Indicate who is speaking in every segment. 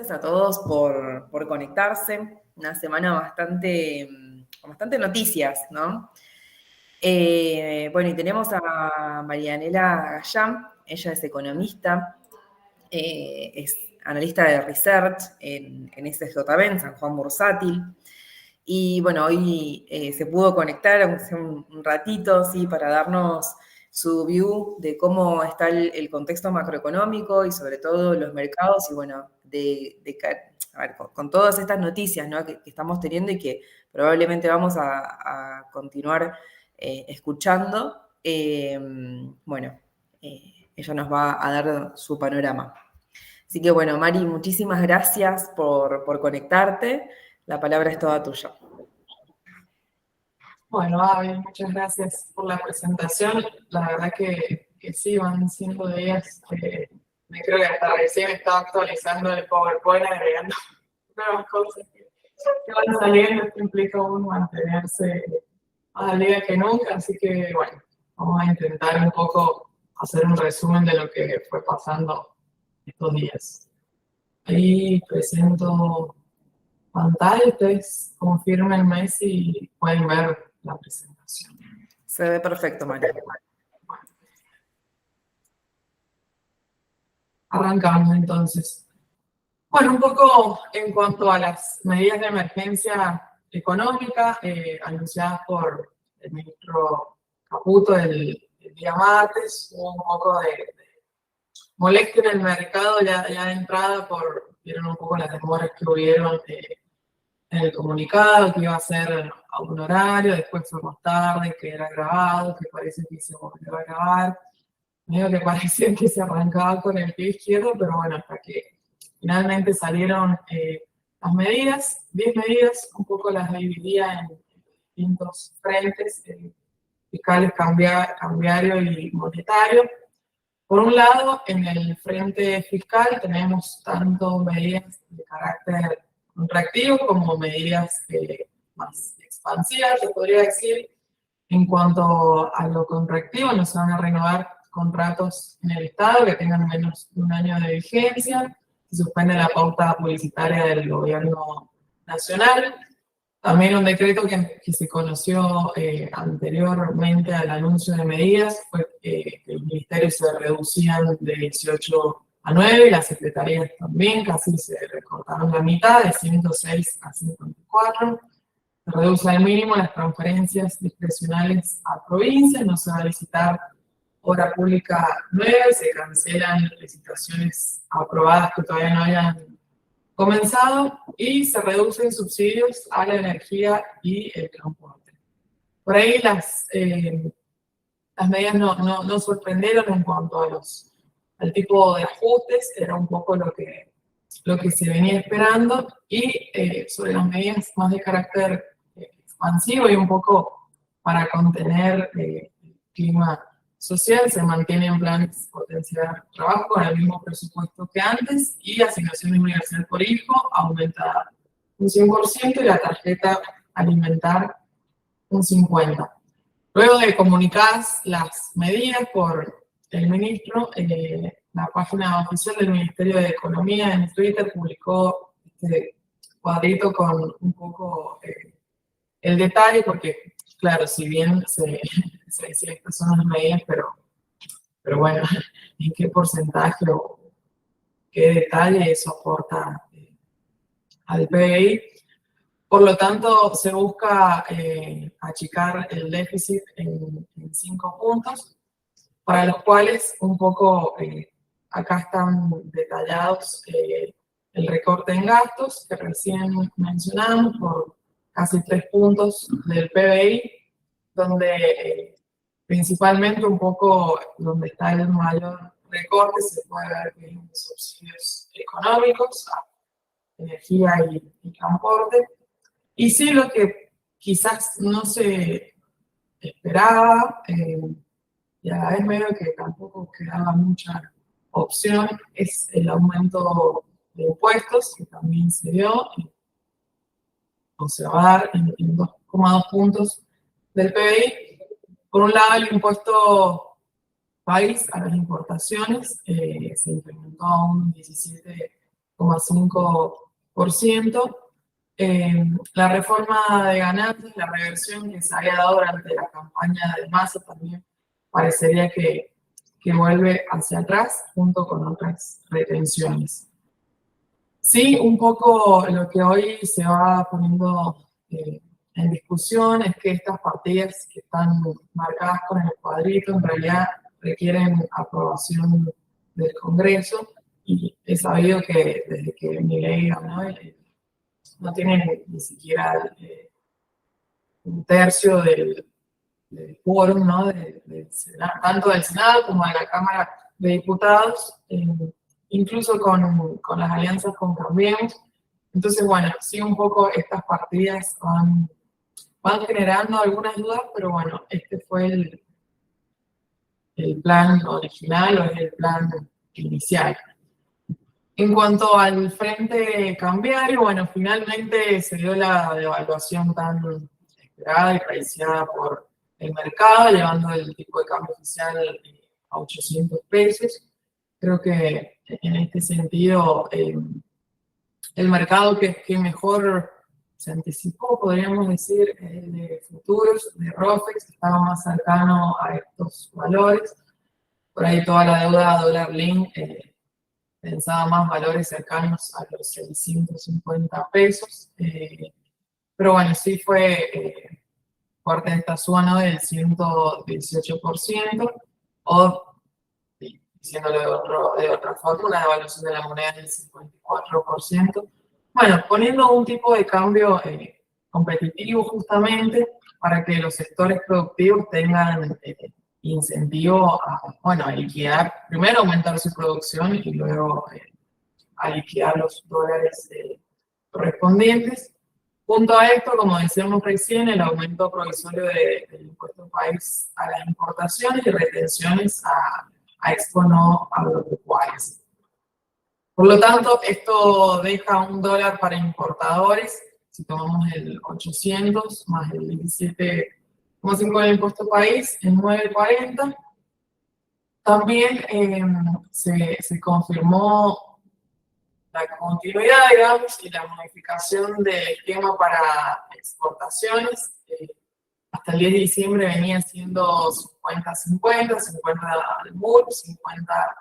Speaker 1: gracias a todos por conectarse. Una semana con bastante noticias, ¿no? Bueno, y tenemos a Marianela Gallán, ella es economista, es analista de research en SJB, en San Juan Bursátil. Y bueno, hoy se pudo conectar aunque sea un ratito, ¿sí? Para darnos su view de cómo está el contexto macroeconómico y sobre todo los mercados y bueno, a ver, con todas estas noticias, ¿no? que estamos teniendo y que probablemente vamos a continuar escuchando. Bueno, ella nos va a dar su panorama. Así que bueno, Mari, muchísimas gracias por conectarte. La palabra es toda tuya.
Speaker 2: Bueno, Abel, muchas gracias por la presentación. La verdad que sí, van 5 días. Me creo que hasta recién estaba actualizando el PowerPoint, agregando nuevas cosas que van saliendo. Esto implica uno mantenerse más al día que nunca. Así que, bueno, vamos a intentar un poco hacer un resumen de lo que fue pasando estos días. Ahí presento pantalla, ustedes confírmenme si pueden ver la presentación.
Speaker 1: Se ve perfecto, María.
Speaker 2: Arrancamos entonces. Bueno, un poco en cuanto a las medidas de emergencia económica anunciadas por el ministro Caputo el día martes, hubo un poco de molestia en el mercado ya de entrada vieron un poco las demoras que hubieron en el comunicado, que iba a ser a un horario, después fue más tarde, que era grabado, que parece que se volvió a grabar. Medio que parecía que se arrancaba con el pie izquierdo, pero bueno, hasta que finalmente salieron las medidas, 10 medidas, un poco las dividía en distintos frentes, fiscales, cambiario y monetario. Por un lado, en el frente fiscal tenemos tanto medidas de carácter contractivo como medidas más expansivas, se podría decir. En cuanto a lo contractivo, no se van a renovar contratos en el Estado que tengan menos de un año de vigencia, se suspende la pauta publicitaria del gobierno nacional. También un decreto que se conoció anteriormente al anuncio de medidas fue que los ministerios se reducían de 18 a 9 y las secretarías también casi se recortaron la mitad, de 106 a 54. Se reduce al mínimo las transferencias discrecionales a provincias, no se va a licitar obra pública nueva, se cancelan licitaciones aprobadas que todavía no hayan comenzado y se reducen subsidios a la energía y el transporte. Por ahí las medidas no sorprendieron en cuanto al tipo de ajustes, era un poco lo que se venía esperando, y sobre las medidas más de carácter expansivo y un poco para contener el clima social, se mantienen planes potenciar trabajo con el mismo presupuesto que antes y asignación universal por hijo aumenta un 100% y la tarjeta alimentar un 50%. Luego de comunicadas las medidas por el ministro, la página oficial del Ministerio de Economía en Twitter publicó este cuadrito con un poco el detalle, porque, claro, si bien se decía que estas son las medidas, pero bueno, en qué porcentaje o qué detalle eso aporta al PBI. Por lo tanto, se busca achicar el déficit en 5 puntos, para los cuales un poco acá están detallados el recorte en gastos que recién mencionamos por casi 3 puntos del PBI, donde principalmente un poco donde está el mayor recorte se puede ver que en subsidios económicos, energía y transporte. Y sí, lo que quizás no se esperaba, y a la vez medio que tampoco quedaba mucha opción, es el aumento de impuestos, que también se dio, o se va a dar en 2,2 puntos del PBI. Por un lado, el impuesto país a las importaciones se incrementó a un 17%, 0,5%. La reforma de ganancias, la reversión que se había dado durante la campaña de Massa también parecería que vuelve hacia atrás junto con otras retenciones. Sí, un poco lo que hoy se va poniendo en discusión es que estas partidas que están marcadas con el cuadrito en realidad requieren aprobación del Congreso, y es sabido que desde que Milei ganó no tiene ni siquiera un tercio del quórum, ¿no? Tanto del Senado como de la Cámara de Diputados, incluso con las alianzas con Cambiemos. Entonces, bueno, sí, un poco estas partidas van generando algunas dudas, pero bueno, este fue el plan original, o es el plan inicial. En cuanto al frente cambiario, bueno, finalmente se dio la devaluación tan esperada y preciada por el mercado, llevando el tipo de cambio oficial a 800 pesos. Creo que en este sentido el mercado que mejor se anticipó, podríamos decir, el de futuros, de ROFEX, estaba más cercano a estos valores. Por ahí toda la deuda dólar link pensaba más valores cercanos a los 650 pesos. Pero bueno, sí fue fuerte esta suba, ¿no?, del 118%, o diciéndolo de otra forma, una devaluación de la moneda del 54%. Bueno, poniendo un tipo de cambio competitivo justamente para que los sectores productivos tengan incentivo a liquidar, primero aumentar su producción y luego a liquidar los dólares correspondientes. Junto a esto, como decíamos recién, el aumento provisorio del impuesto país a las importaciones y retenciones a Expo no agropecuarias. Por lo tanto, esto deja $1 para importadores, si tomamos el 800 más el 17,5 del impuesto país, en 9.40. También se confirmó la continuidad, digamos, y la modificación del esquema para exportaciones. Hasta el 10 de diciembre venía siendo 50-50, 50 al MUR, 50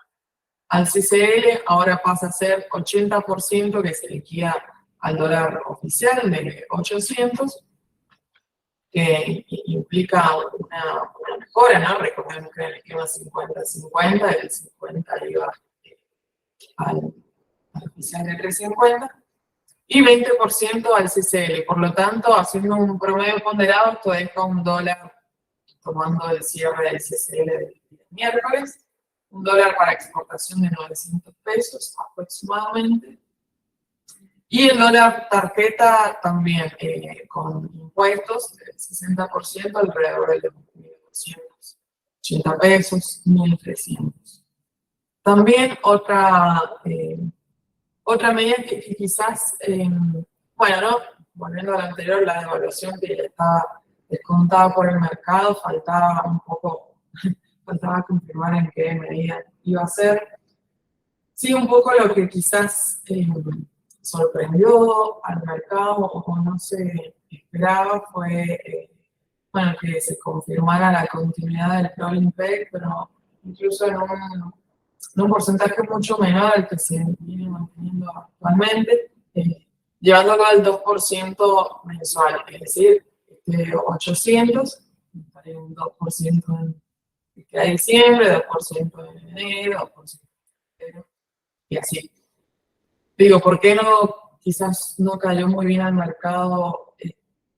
Speaker 2: al CCL, ahora pasa a ser 80% que se liquida al dólar oficial de 800, que implica una mejora, ¿no? Recordemos que en el esquema 50-50, el 50 iba al oficial de 350, y 20% al CCL. Por lo tanto, haciendo un promedio ponderado, esto deja $1, tomando el cierre del CCL del miércoles, $1 para exportación de 900 pesos aproximadamente. Y el dólar tarjeta también con impuestos del 60%, alrededor de los 1.280 pesos, 1.300. También otra medida que quizás, bueno, ¿no?, volviendo a la anterior, la devaluación que ya estaba descontada por el mercado, faltaba confirmar en qué medida iba a ser. Sí, un poco lo que quizás sorprendió al mercado o no se esperaba fue, que se confirmara la continuidad del Rolling Peg, pero incluso en un porcentaje mucho menor al que se viene manteniendo actualmente, llevándolo al 2% mensual, es decir, 800, un 2% en diciembre, 2% en enero, 2% en enero, y así. Digo, ¿por qué quizás no cayó muy bien al mercado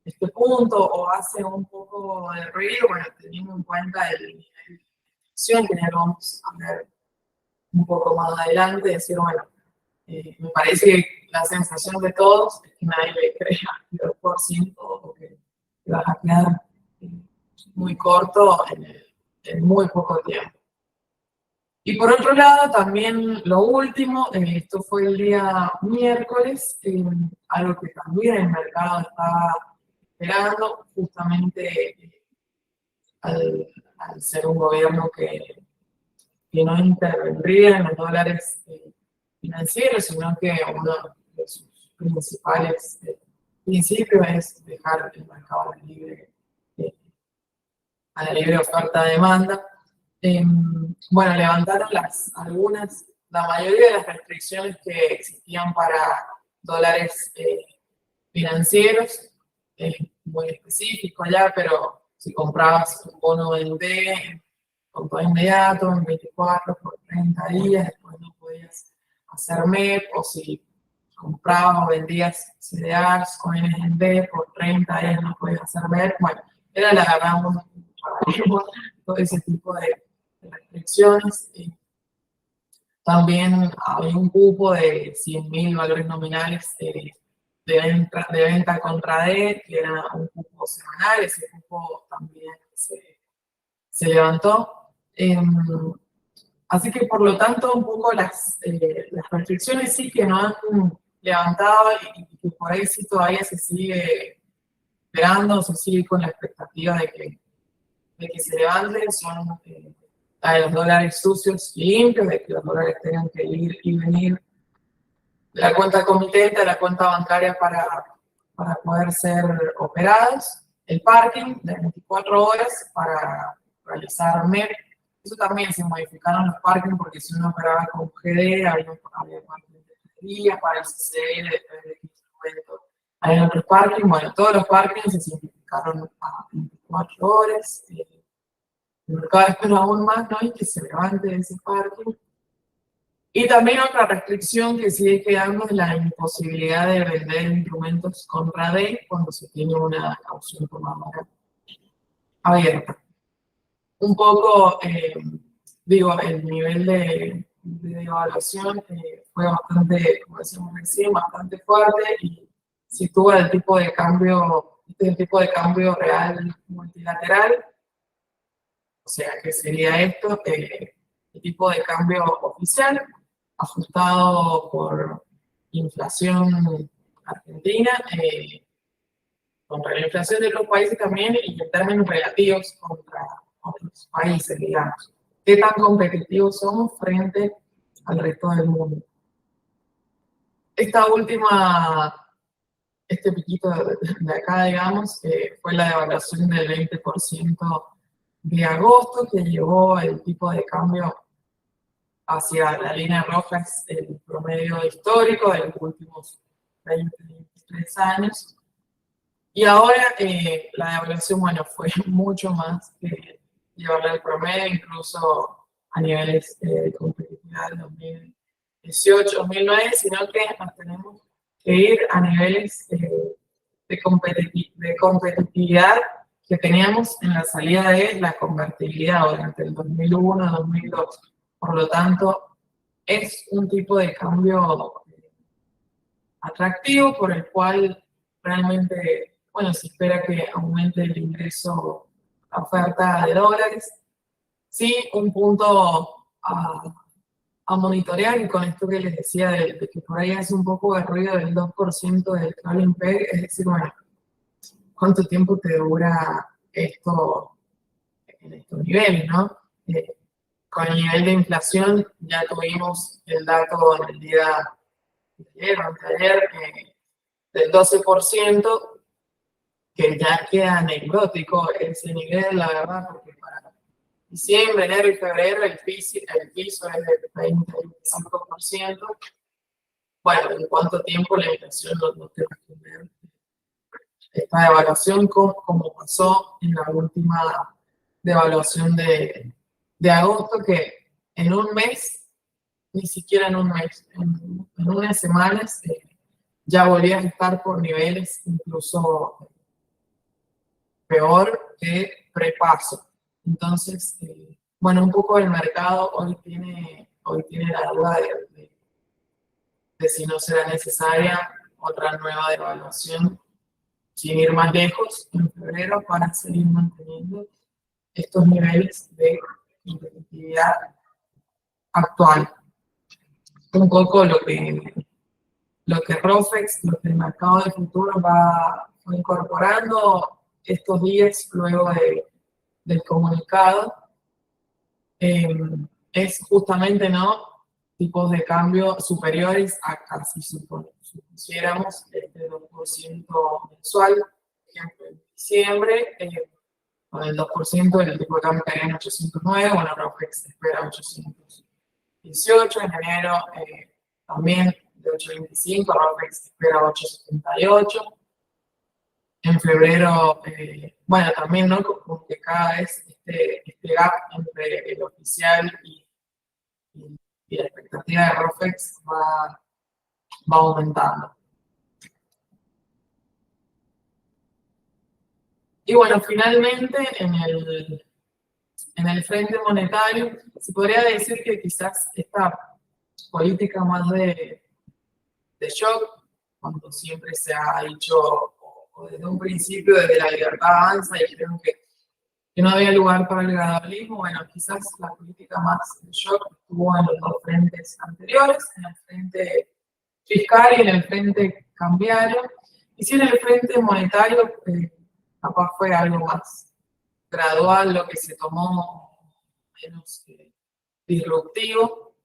Speaker 2: este punto, o hace un poco de ruido? Bueno, teniendo en cuenta el nivel de inflación, que ya lo vamos a ver un poco más adelante, decir, bueno, me parece que la sensación de todos es que nadie le crea el 2%, o que vas a quedar muy corto en muy poco tiempo. Y por otro lado, también lo último, esto fue el día miércoles, algo que también el mercado estaba esperando, justamente al ser un gobierno que no intervendría en los dólares financiero, sino que uno de sus principales principios es dejar el mercado a la libre oferta-demanda. Bueno, levantaron la mayoría de las restricciones que existían para dólares financieros, es muy específico ya, pero si comprabas un bono en D, con todo inmediato, en 24 por 30 días, después no podías hacer MEP, o si comprabas o vendías CDRs o NSD por 30 días no podías hacer MEP. Bueno, era la verdad todo ese tipo de restricciones. También había un cupo de 100.000 valores nominales de venta contra D, que era un cupo semanal. Ese cupo también se levantó. Así que, por lo tanto, un poco las restricciones sí que no han levantado, y que por ahí sí todavía se sigue esperando, se sigue con la expectativa de que se levanten, son la de los dólares sucios y limpios, de que los dólares tengan que ir y venir de la cuenta comitente a la cuenta bancaria para poder ser operados. El parking de 24 horas para realizar MEP. Eso también se modificaron los parking, porque si uno operaba con GD, había parking de 3 días, para el CCL, depende de qué instrumento. Hay otros parking, bueno, todos los parkings se simplificaron a 24 horas. El mercado espera aún más, ¿no? Y que se levante ese parking. Y también otra restricción que sigue quedando es la imposibilidad de vender instrumentos contra D cuando se tiene una caución tomadora abierta. Un poco, digo, el nivel de devaluación fue bastante, como decíamos recién, bastante fuerte, y sitúa el tipo de cambio, el tipo de cambio real multilateral. O sea, que sería esto, el tipo de cambio oficial, ajustado por inflación argentina, contra la inflación de otros países también, y en términos relativos contra otros países, digamos. ¿Qué tan competitivos somos frente al resto del mundo? Este piquito de acá, digamos, fue la devaluación del 20% de agosto, que llevó el tipo de cambio hacia la línea roja, es el promedio histórico de los últimos 23 años. Y ahora la devaluación, bueno, fue mucho más que llevarla al promedio, incluso a niveles de competitividad del 2018, 2009, sino que nos tenemos que ir a niveles de competitividad que teníamos en la salida de la convertibilidad durante el 2001-2002. Por lo tanto, es un tipo de cambio atractivo por el cual realmente, bueno, se espera que aumente el ingreso, la oferta de dólares. Sí, un punto a monitorear, y con esto que les decía de que por ahí hace un poco de ruido del 2% del crawling peg, es decir, bueno, ¿cuánto tiempo te dura esto en estos niveles, no? Con el nivel de inflación ya tuvimos el dato en el día de ayer, del 12%, que ya queda anecdótico ese nivel, la verdad, porque para diciembre, enero y febrero el piso es del 25%. Bueno, ¿en cuánto tiempo la inflación no te va a tener esta devaluación, como pasó en la última devaluación de agosto, que en un mes, ni siquiera en un mes, en unas semanas, ya volvías a estar por niveles incluso peor que prepaso. Entonces, bueno, un poco el mercado hoy tiene la duda de si no será necesaria otra nueva devaluación, sin ir más lejos, en febrero, para seguir manteniendo estos niveles de competitividad actual. Un poco lo que ROFEX, lo que el mercado de futuros va incorporando estos días luego del comunicado, es justamente, ¿no?, tipos de cambio superiores a casi, supusiéramos, el 2% mensual. Por ejemplo, en diciembre, con el 2% el tipo de cambio caería en 809, bueno, ROFEX espera 818, en enero también de 825, ROFEX espera 878. En febrero, bueno, también, ¿no? Como que cada vez este gap entre el oficial y la expectativa de ROFEX va aumentando. Y bueno, finalmente, en el frente monetario, se podría decir que quizás esta política más de shock, cuando siempre se ha dicho, o desde un principio, desde la libertad avanza, y creo que no había lugar para el gradualismo. Bueno, quizás la política más de shock estuvo en los dos frentes anteriores, en el frente fiscal y en el frente cambiario. Y si en el frente monetario, capaz fue algo más gradual, lo que se tomó menos disruptivo,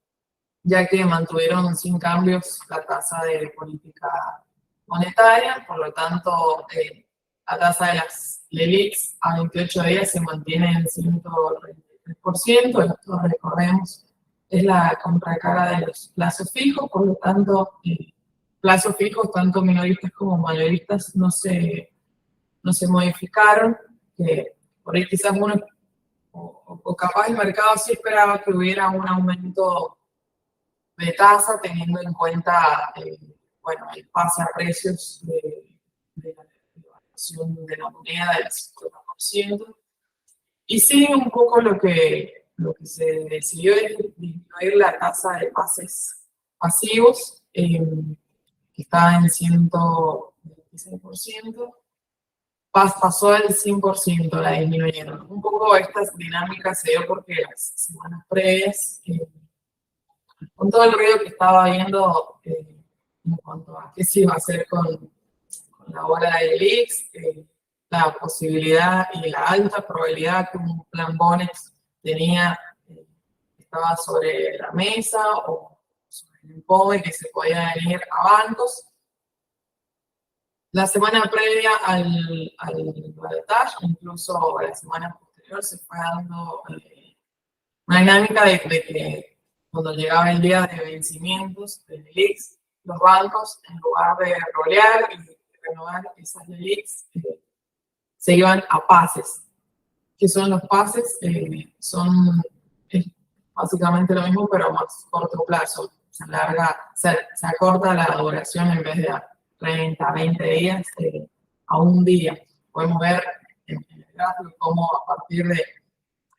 Speaker 2: ya que mantuvieron sin cambios la tasa de política monetaria. Por lo tanto, la tasa de las LELIQs a 28 días se mantiene en 133%. Esto, recordemos, es la contracara de los plazos fijos. Por lo tanto, plazos fijos, tanto minoristas como mayoristas, no se modificaron. Que por ahí quizás uno, o capaz el mercado sí esperaba que hubiera un aumento de tasa, teniendo en cuenta bueno, el pase a precios de la devaluación de la moneda del 50%. Y sí, un poco lo que se decidió es disminuir la tasa de pases pasivos, que estaba en 126%, pasó al 100%, la disminuyeron. Un poco estas dinámicas se dio porque las semanas previas, con todo el ruido que estaba habiendo en cuanto a qué se iba a hacer con la bola de LELIQs, la posibilidad y la alta probabilidad que un plan Bonex tenía, estaba sobre la mesa o sobre el empuje que se podía venir a bancos. La semana previa al balotaje, incluso la semana posterior, se fue dando una dinámica de que cuando llegaba el día de vencimientos de LELIQs, los bancos, en lugar de rolear y renovar esas LELIQs, se iban a pases. ¿Qué son los pases? Son básicamente lo mismo, pero a más corto plazo. Se acorta la duración en vez de 30, 20 días a un día. Podemos ver en el gráfico cómo a partir de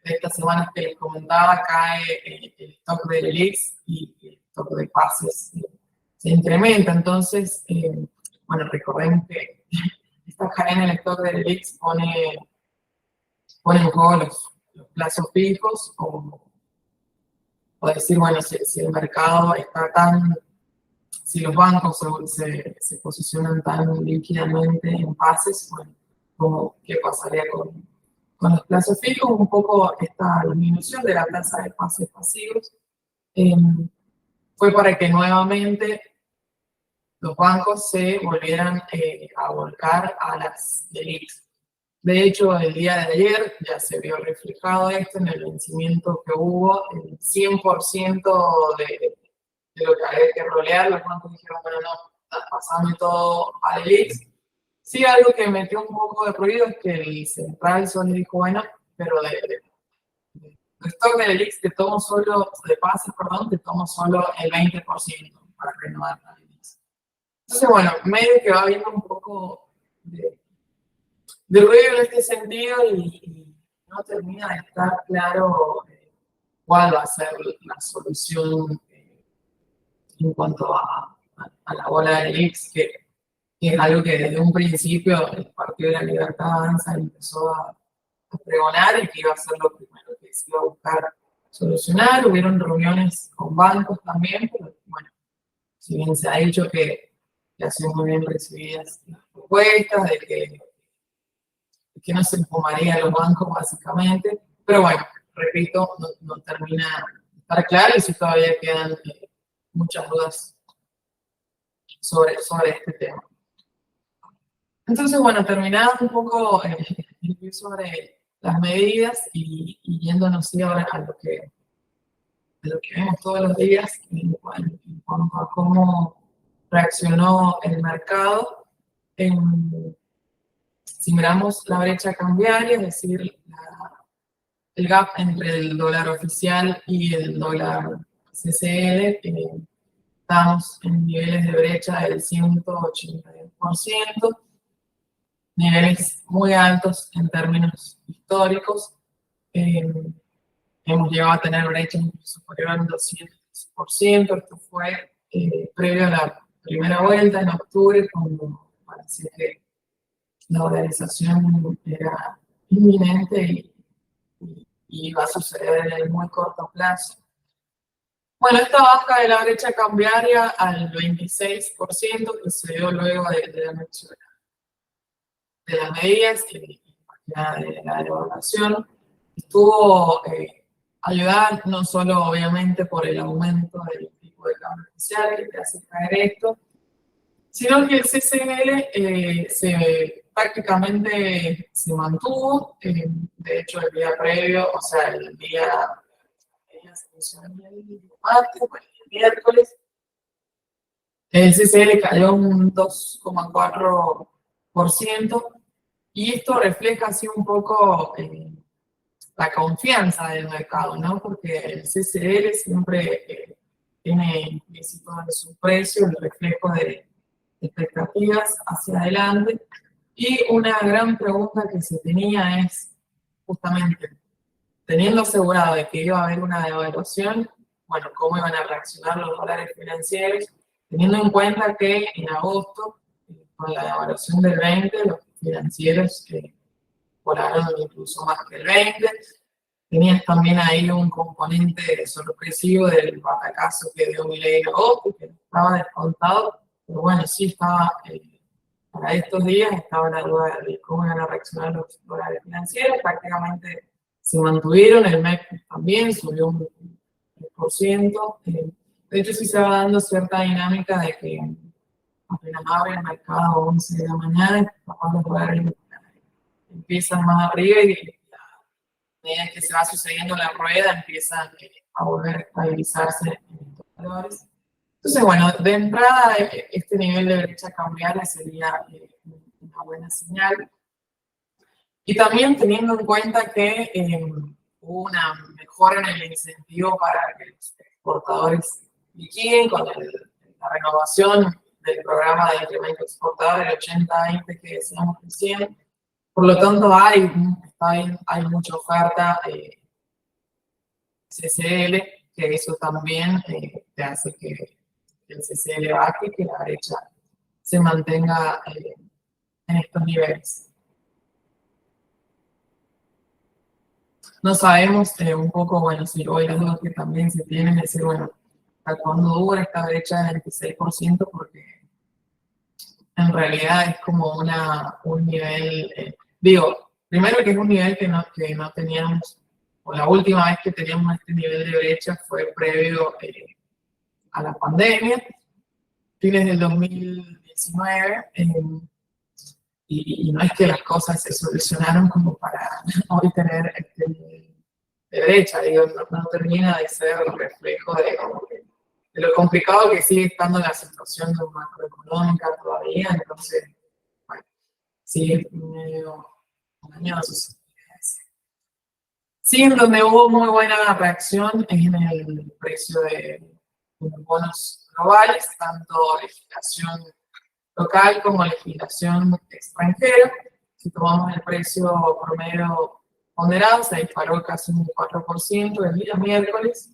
Speaker 2: estas semanas que les comentaba cae el stock de LELIQs y el stock de pases se incrementa. Entonces, bueno, recordemos que esta cadena en el stock de LELIQs pone en juego los plazos fijos, o decir, bueno, si el mercado está si los bancos se posicionan tan líquidamente en pases, bueno, como qué pasaría con los plazos fijos. Un poco esta disminución de la tasa de pases pasivos fue para que nuevamente los bancos se volvieran a volcar a las LELIQs. De hecho, el día de ayer ya se vio reflejado esto en el vencimiento que hubo, el 100% de lo que había que rolear. Los bancos dijeron, bueno, no, pasando todo a LELIQs. Sí, algo que metió un poco de ruido es que el central solo dijo, bueno, pero de stock de LELIQs te tomo solo, de pases, perdón, te tomo solo el 20% para renovar la LELIQs. Entonces, bueno, medio que va habiendo un poco de ruido en este sentido y no termina de estar claro cuál va a ser la solución en cuanto a la bola de LELIQs, que es algo que desde un principio el Partido de la Libertad Avanza empezó a pregonar y que iba a ser lo primero que se iba a buscar solucionar. Hubieron reuniones con bancos también, pero bueno, si bien se ha dicho que han sido muy bien recibidas las propuestas, de que no se empujaría a los bancos básicamente, pero bueno, repito, no termina de estar claro y si todavía quedan muchas dudas sobre este tema. Entonces, bueno, terminando un poco sobre las medidas y yéndonos sí ahora a lo que vemos todos los días en cuanto a cómo reaccionó el mercado. Si miramos la brecha cambiaria, es decir, el gap entre el dólar oficial y el dólar CCL, estamos en niveles de brecha del 182%, niveles muy altos en términos históricos. Hemos llegado a tener brechas incluso superior al 200%. Esto fue previo a la primera vuelta en octubre, cuando parecía que la dolarización era inminente y iba a suceder en el muy corto plazo. Bueno, esta baja de la brecha cambiaria al 26% que se dio luego de las medidas y de la devaluación, estuvo ayudada no solo obviamente por el aumento del tipo de cambio oficial que te hace caer esto, sino que el CCL prácticamente se mantuvo. De hecho, el día previo, o sea, el martes, el miércoles, el CCL cayó un 2,4%, y esto refleja así un poco la confianza del mercado, ¿no? Porque el CCL siempre tiene implícito en su precio el reflejo de expectativas hacia adelante. Y una gran pregunta que se tenía es, justamente, teniendo asegurado de que iba a haber una devaluación, bueno, ¿cómo iban a reaccionar los dólares financieros? Teniendo en cuenta que en agosto, con la devaluación del 20, los financieros volaron incluso más que el 20. Tenías también ahí un componente sorpresivo del batacazo que dio Milei en agosto, que estaba descontado, pero bueno, sí estaba, para estos días estaba la duda de cómo iban a reaccionar los dólares financieros. Prácticamente se mantuvieron, el MEP también subió un 3%. De hecho, sí se va dando cierta dinámica de que apenas abre el mercado a 11 de la mañana, los dólares empiezan más arriba y a medida que se va sucediendo la rueda empiezan a volver a estabilizarse en estos valores. Entonces, bueno, de entrada, este nivel de brecha cambiaria sería una buena señal. Y también teniendo en cuenta que hubo una mejora en el incentivo para que los exportadores liquiden con la renovación del programa de incremento exportador, el 80-20 que decíamos recién. Por lo tanto, hay mucha oferta CCL, que eso también te hace que el CCL baje, que la brecha se mantenga en estos niveles. No sabemos un poco, bueno, si hoy las dudas que también se tienen es decir, bueno, ¿hasta cuándo dura esta brecha del 26%? Porque en realidad es como un nivel, digo, primero que es un nivel que no teníamos, o la última vez que teníamos este nivel de brecha fue previo a la pandemia, fines del 2019, y no es que las cosas se solucionaron como para hoy tener este nivel de brecha, digo, no termina de ser el reflejo de lo complicado que sigue estando la situación macroeconómica todavía. Entonces, bueno, sigue medio engañoso. Sí, en donde hubo muy buena reacción es en el precio de los bonos globales, tanto legislación local como legislación extranjera. Si tomamos el precio promedio ponderado, se disparó casi un 4% el día miércoles,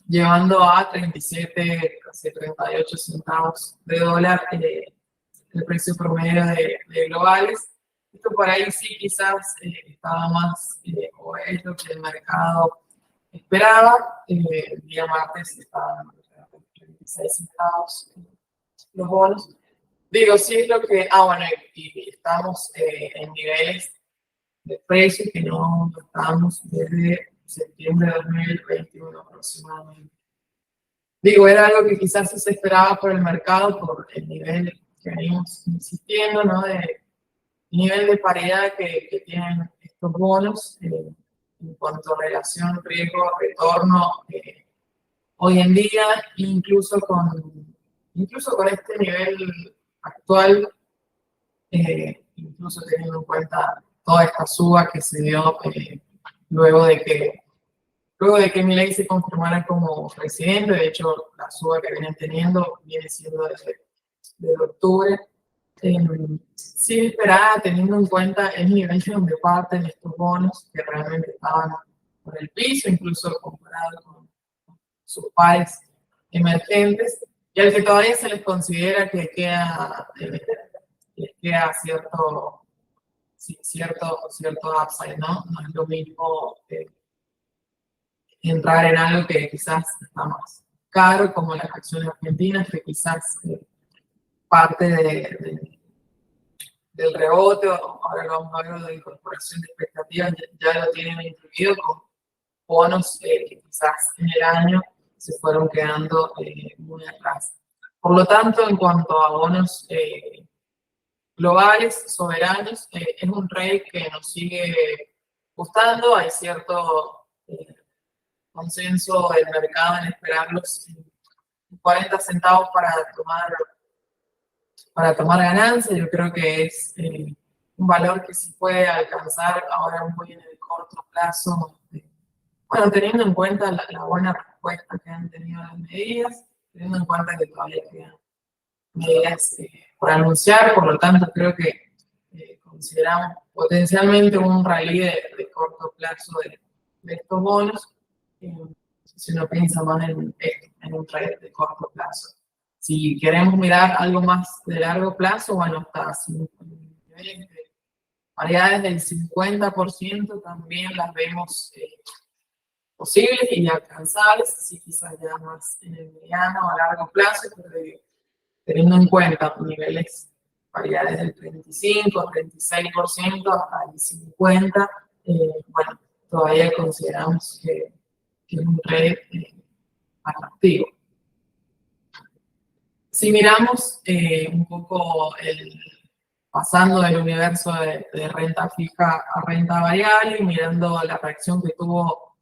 Speaker 2: llevando a 37, casi 38 centavos de dólar el precio promedio de globales. Esto por ahí sí quizás estaba más, o es lo que el mercado esperaba. El día martes estaban 36 centavos los bonos. Digo, sí es lo que, bueno, y estamos en niveles de precio que no estábamos desde septiembre de 2021 aproximadamente. Digo, era algo que quizás se esperaba por el mercado, por el nivel que venimos insistiendo, ¿no? De nivel de paridad que tienen estos bonos en cuanto a relación riesgo-retorno hoy en día, incluso con este nivel actual, incluso teniendo en cuenta toda esta suba que se dio luego de que Milei se confirmara como presidente. De hecho, la suba que vienen teniendo viene siendo desde octubre. Sí esperaba, teniendo en cuenta el nivel de donde parten estos bonos, que realmente estaban por el piso, incluso comparado con sus pares emergentes, y al que todavía se les considera que les queda cierto upside, ¿no? No es lo mismo entrar en algo que quizás está más caro, como las acciones argentinas, que quizás parte del rebote, ahora lo vamos a ver, de la incorporación de expectativas, ya lo tienen incluido con bonos que quizás en el año se fueron quedando muy atrás. Por lo tanto, en cuanto a bonos globales, soberanos, es un trade que nos sigue gustando. Hay cierto consenso del mercado en esperarlos en 40 centavos para tomar ganancia. Yo creo que es un valor que se puede alcanzar ahora muy en el corto plazo. Bueno, teniendo en cuenta la buena respuesta que han tenido las medidas, teniendo en cuenta que todavía quedan medidas por anunciar, por lo tanto creo que consideramos potencialmente un rally de corto plazo de estos bonos, si uno piensa más en un trade de corto plazo. Si queremos mirar algo más de largo plazo, bueno, hasta variedades del 50% también las vemos posibles y alcanzables, sí, quizás ya más en el mediano o a largo plazo, pero teniendo en cuenta niveles, variedades del 35, 36% hasta el 50%, bueno, todavía consideramos que es un trade atractivo. Si miramos un poco pasando del universo de renta fija a renta variable y mirando la reacción que tuvo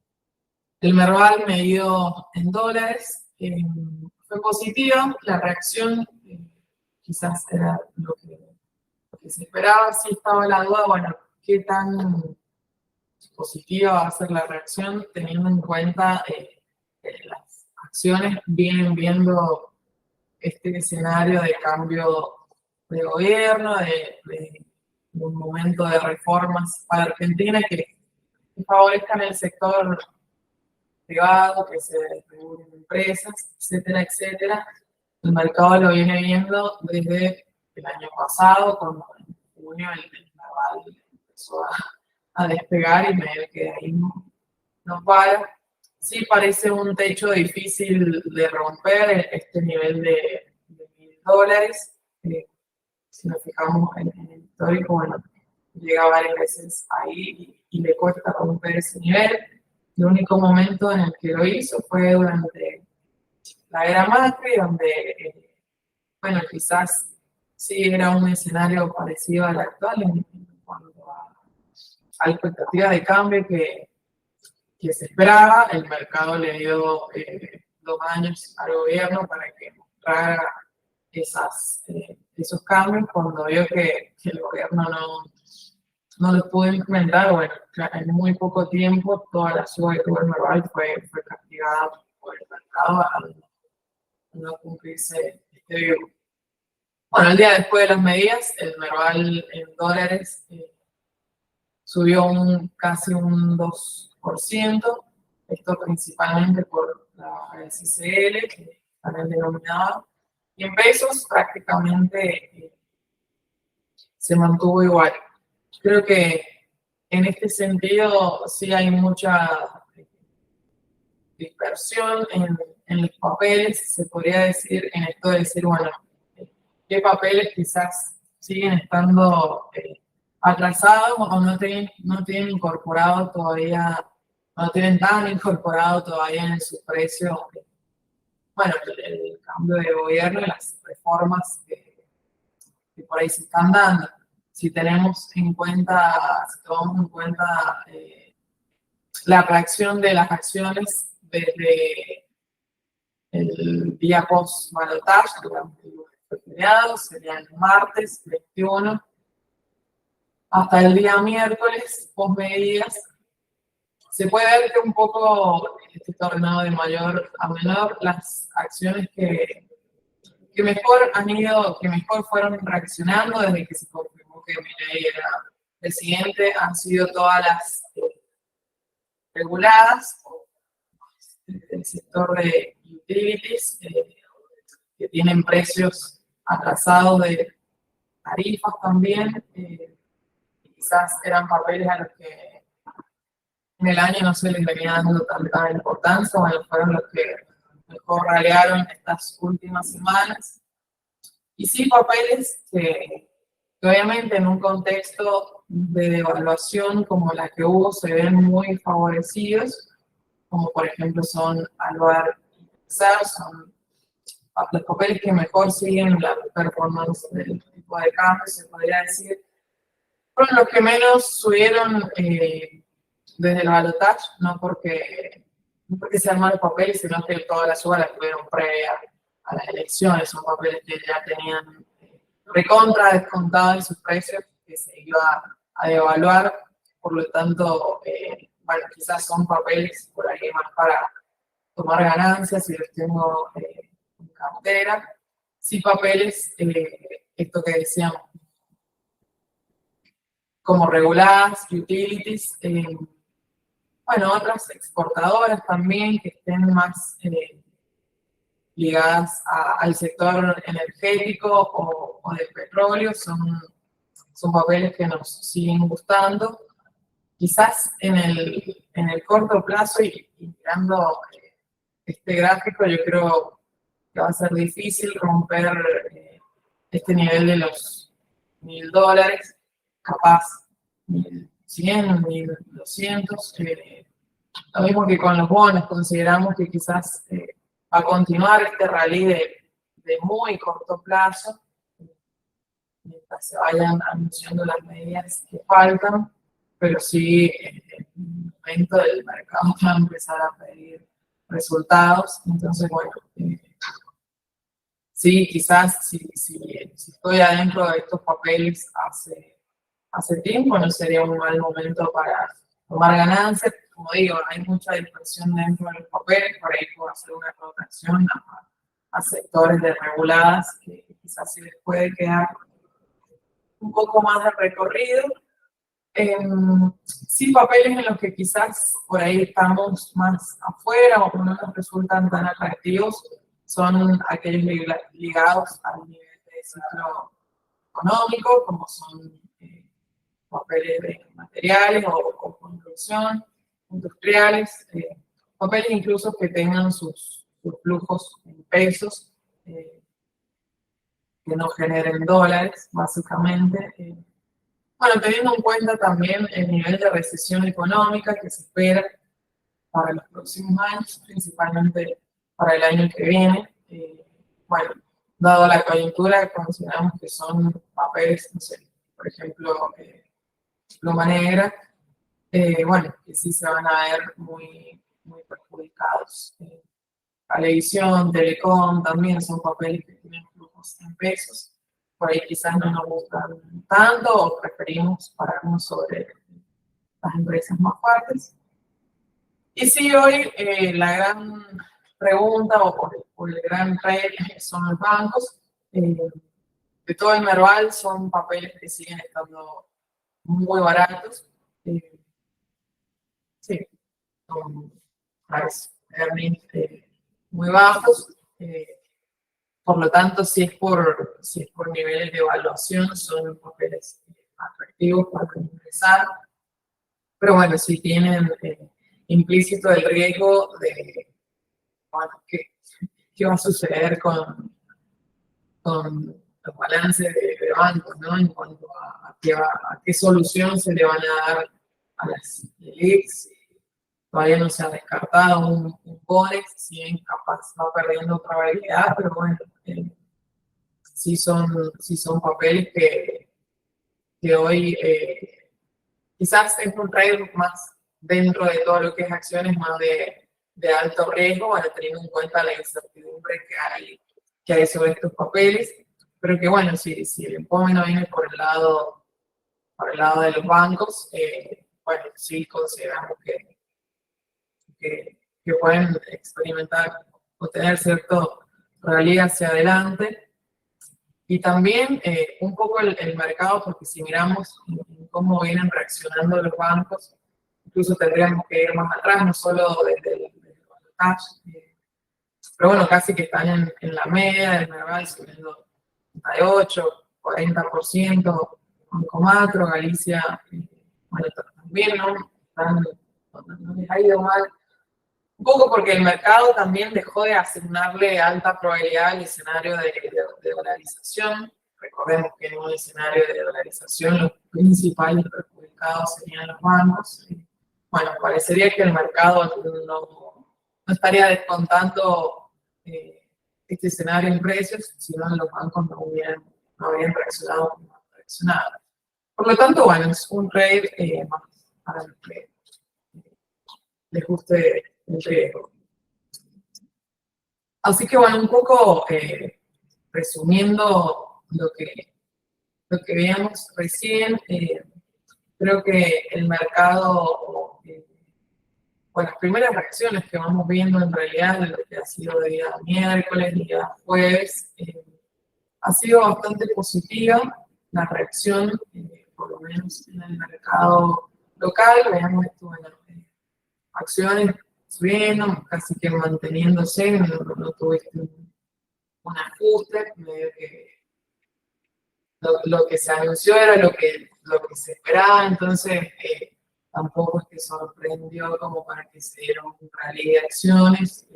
Speaker 2: el Merval medido en dólares, fue positiva. La reacción quizás era lo que se esperaba. Sí estaba la duda, bueno, qué tan positiva va a ser la reacción, teniendo en cuenta que las acciones vienen viendo este escenario de cambio de gobierno, de un momento de reformas para Argentina que favorezcan el sector privado, que se regulen empresas, etcétera, etcétera. El mercado lo viene viendo desde el año pasado, cuando en junio el Naval empezó a despegar y medio que de ahí no para. Sí parece un techo difícil de romper este nivel de $1.000. Si nos fijamos en el histórico, bueno, llega varias veces ahí y le cuesta romper ese nivel. El único momento en el que lo hizo fue durante la era Macri, donde, bueno, quizás sí era un escenario parecido al actual en cuanto a la expectativa de cambio que se esperaba. El mercado le dio 2 años al gobierno para que mostrara esos cambios. Cuando vio que el gobierno no los pudo implementar, bueno, en muy poco tiempo toda la suba que tuvo el Merval fue castigada por el mercado al no cumplirse este vivo. Bueno, el día después de las medidas, el Merval en dólares subió casi un 2%, esto principalmente por la SCL, que también denominada, y en pesos prácticamente se mantuvo igual. Creo que en este sentido sí hay mucha dispersión en los papeles, se podría decir, en esto de decir, bueno, qué papeles quizás siguen estando atrasados o no tienen incorporado todavía, no tienen tan incorporado todavía en su precio bueno, el cambio de gobierno y las reformas que por ahí se están dando. Si tenemos en cuenta, si tomamos en cuenta la reacción de las acciones desde el día post-balotaje, durante los feriados, sería el martes 21, hasta el día miércoles, post-medidas, se puede ver que un poco este tornado de mayor a menor, las acciones que mejor han ido, que mejor fueron reaccionando desde que se confirmó que Milei era presidente, han sido todas las reguladas, el sector de utilities, que tienen precios atrasados de tarifas también, quizás eran papeles a los que en el año no se les venía dando tanta importancia, bueno, fueron los que mejor ralearon estas últimas semanas. Y sí, papeles que obviamente en un contexto de devaluación como la que hubo se ven muy favorecidos, como por ejemplo son Alvar y Texar, son los papeles que mejor siguen la performance del tipo de cambio, se podría decir. Fueron los que menos subieron desde el balotaje, no porque sean malos papeles, sino que toda la suba la tuvieron previa a las elecciones, son papeles que ya tenían recontra descontado en sus precios, que se iba a devaluar, por lo tanto, bueno, quizás son papeles por ahí más para tomar ganancias y los tengo en cartera. Sí, papeles, esto que decíamos, como reguladas, utilities, bueno, otras exportadoras también que estén más ligadas al sector energético o del petróleo, son papeles que nos siguen gustando. Quizás en el corto plazo y mirando este gráfico, yo creo que va a ser difícil romper este nivel de los $1.000, capaz 1.100, 1.200. Lo mismo que con los bonos, consideramos que quizás va a continuar este rally de muy corto plazo, mientras se vayan anunciando las medidas que faltan, pero sí en el momento del mercado va a empezar a pedir resultados. Entonces, bueno, sí, quizás si estoy adentro de estos papeles hace tiempo, no sería un mal momento para tomar ganancias. Como digo, hay mucha dispersión dentro de los papeles, por ahí puedo hacer una rotación a sectores de reguladas que quizás sí les puede quedar un poco más de recorrido. Sí, papeles en los que quizás por ahí estamos más afuera o no nos resultan tan atractivos son aquellos ligados al nivel de ciclo económico, como son papeles de materiales o construcción, industriales, papeles incluso que tengan sus flujos en pesos, que no generen dólares, básicamente. Bueno, teniendo en cuenta también el nivel de recesión económica que se espera para los próximos años, principalmente para el año que viene. Bueno, dado la coyuntura, consideramos que son papeles, no sé, por ejemplo, pluma negra, bueno, que sí se van a ver muy, muy perjudicados. Televisión, telecom, también son papeles que tienen flujos en pesos. Por ahí quizás no nos gustan tanto o preferimos pararnos sobre las empresas más fuertes. Y sí, hoy la gran pregunta o el gran rey son los bancos. De todo el Merval son papeles que siguen estando muy baratos. Sí, con earnings muy bajos. Por lo tanto, si es por niveles de evaluación, son papeles atractivos para ingresar. Pero bueno, si tienen implícito el riesgo de, bueno, ¿qué va a suceder con los balances de bancos, ¿no? En cuanto a qué solución se le van a dar a las LELIQs todavía no se ha descartado un Bonex, si bien capaz va perdiendo probabilidad, pero bueno, sí son papeles que hoy quizás es un trade más dentro de todo lo que es acciones, más de alto riesgo, para teniendo en cuenta la incertidumbre que hay sobre estos papeles, pero que bueno, si el empuje no viene por el lado de los bancos, bueno, sí consideramos que pueden experimentar o tener cierto rally hacia adelante. Y también un poco el mercado, porque si miramos cómo vienen reaccionando los bancos, incluso tendríamos que ir más atrás, no solo desde el cash, pero bueno, casi que están en la media del mercado, subiendo 38, 40%, Banco Macro, Galicia, bueno, también no les ha ido mal. Un poco porque el mercado también dejó de asignarle alta probabilidad al escenario de dolarización. Recordemos que en un escenario de dolarización los principales perjudicados serían los bancos. Bueno, parecería que el mercado no estaría descontando este escenario en precios, si no los bancos no habrían reaccionado como han reaccionado. Por lo tanto, bueno, es un trade más para el que les guste el riesgo. Así que bueno, un poco resumiendo lo que veíamos recién, creo que el mercado, o las primeras reacciones que vamos viendo en realidad de lo que ha sido de día miércoles, día jueves, ha sido bastante positiva la reacción, por lo menos en el mercado local. Veamos esto, bueno, acciones subiendo, casi que manteniéndose, no tuviste un ajuste, medio que lo que se anunció era lo que se esperaba, entonces tampoco es que sorprendió como para que se diera un rally de acciones.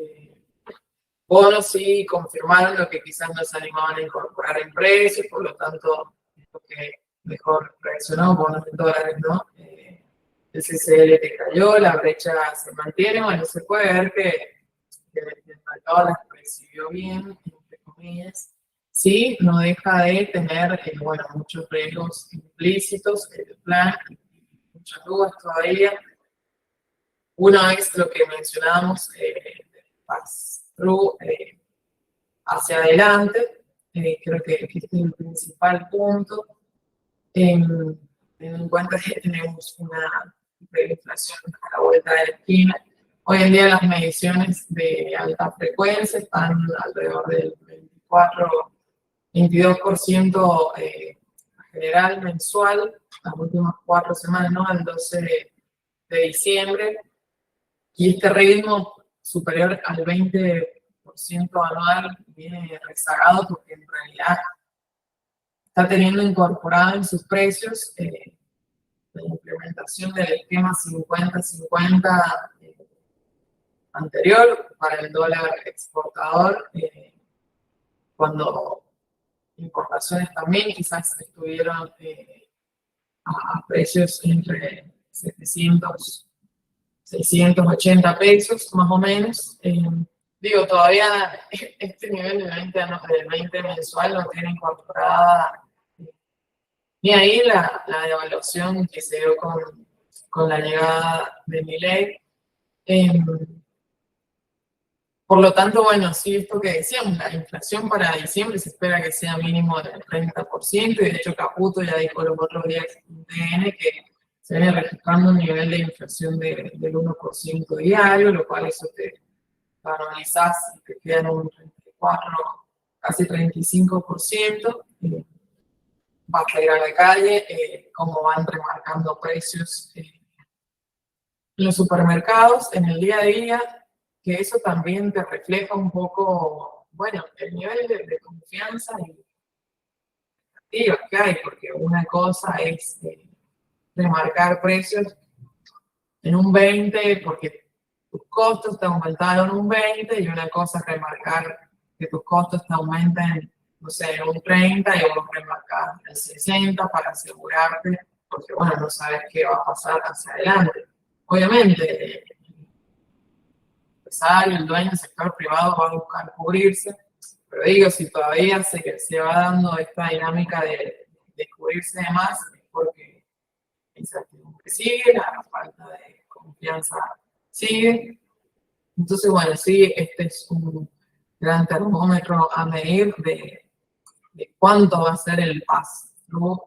Speaker 2: Bonos sí confirmaron lo que quizás no se animaban a incorporar en precios, por lo tanto, es lo que mejor reaccionó, bonos en dólares, ¿no? El CCL te cayó, la brecha se mantiene, bueno, se puede ver que el mercado las recibió bien, entre comillas. Sí, no deja de tener, bueno, muchos riesgos implícitos en el plan, muchas dudas todavía. Uno es lo que mencionábamos, pass-through hacia adelante. Creo que este es el principal punto. Teniendo en cuenta que tenemos una inflación a la vuelta de la esquina. Hoy en día las mediciones de alta frecuencia están alrededor del 22% general mensual, las últimas 4 semanas, ¿no? Al 12 de diciembre. Y este ritmo superior al 20% anual viene rezagado porque en realidad está teniendo incorporado en sus precios la implementación del esquema 50-50 anterior para el dólar exportador, cuando importaciones también quizás estuvieron a precios entre 680 pesos más o menos. Digo, todavía este nivel del 20 mensual no tiene incorporada ni ahí la devaluación que se dio con la llegada de Milei. Por lo tanto, bueno, sí, esto que decíamos, la inflación para diciembre se espera que sea mínimo del 30%, y de hecho Caputo ya dijo los otros días en TN que se viene registrando un nivel de inflación del 1% diario, lo cual eso te analizás y te queda en un 34, casi 35%. Vas a ir a la calle, cómo van remarcando precios en los supermercados en el día a día, que eso también te refleja un poco, bueno, el nivel de confianza y expectativas que hay, porque una cosa es remarcar precios en un 20 porque tus costos te aumentaron un 20, y una cosa es remarcar que tus costos te aumenten, no sé, en un 30 y vos remarcar el 60 para asegurarte, porque bueno, no sabes qué va a pasar hacia adelante. Obviamente, empresario, el dueño del sector privado va a buscar cubrirse, pero digo, si todavía se va dando esta dinámica de cubrirse de más, es porque la incertidumbre sigue, la falta de confianza sigue. Entonces, bueno, sí, este es un gran termómetro a medir de cuánto va a ser el pass-through,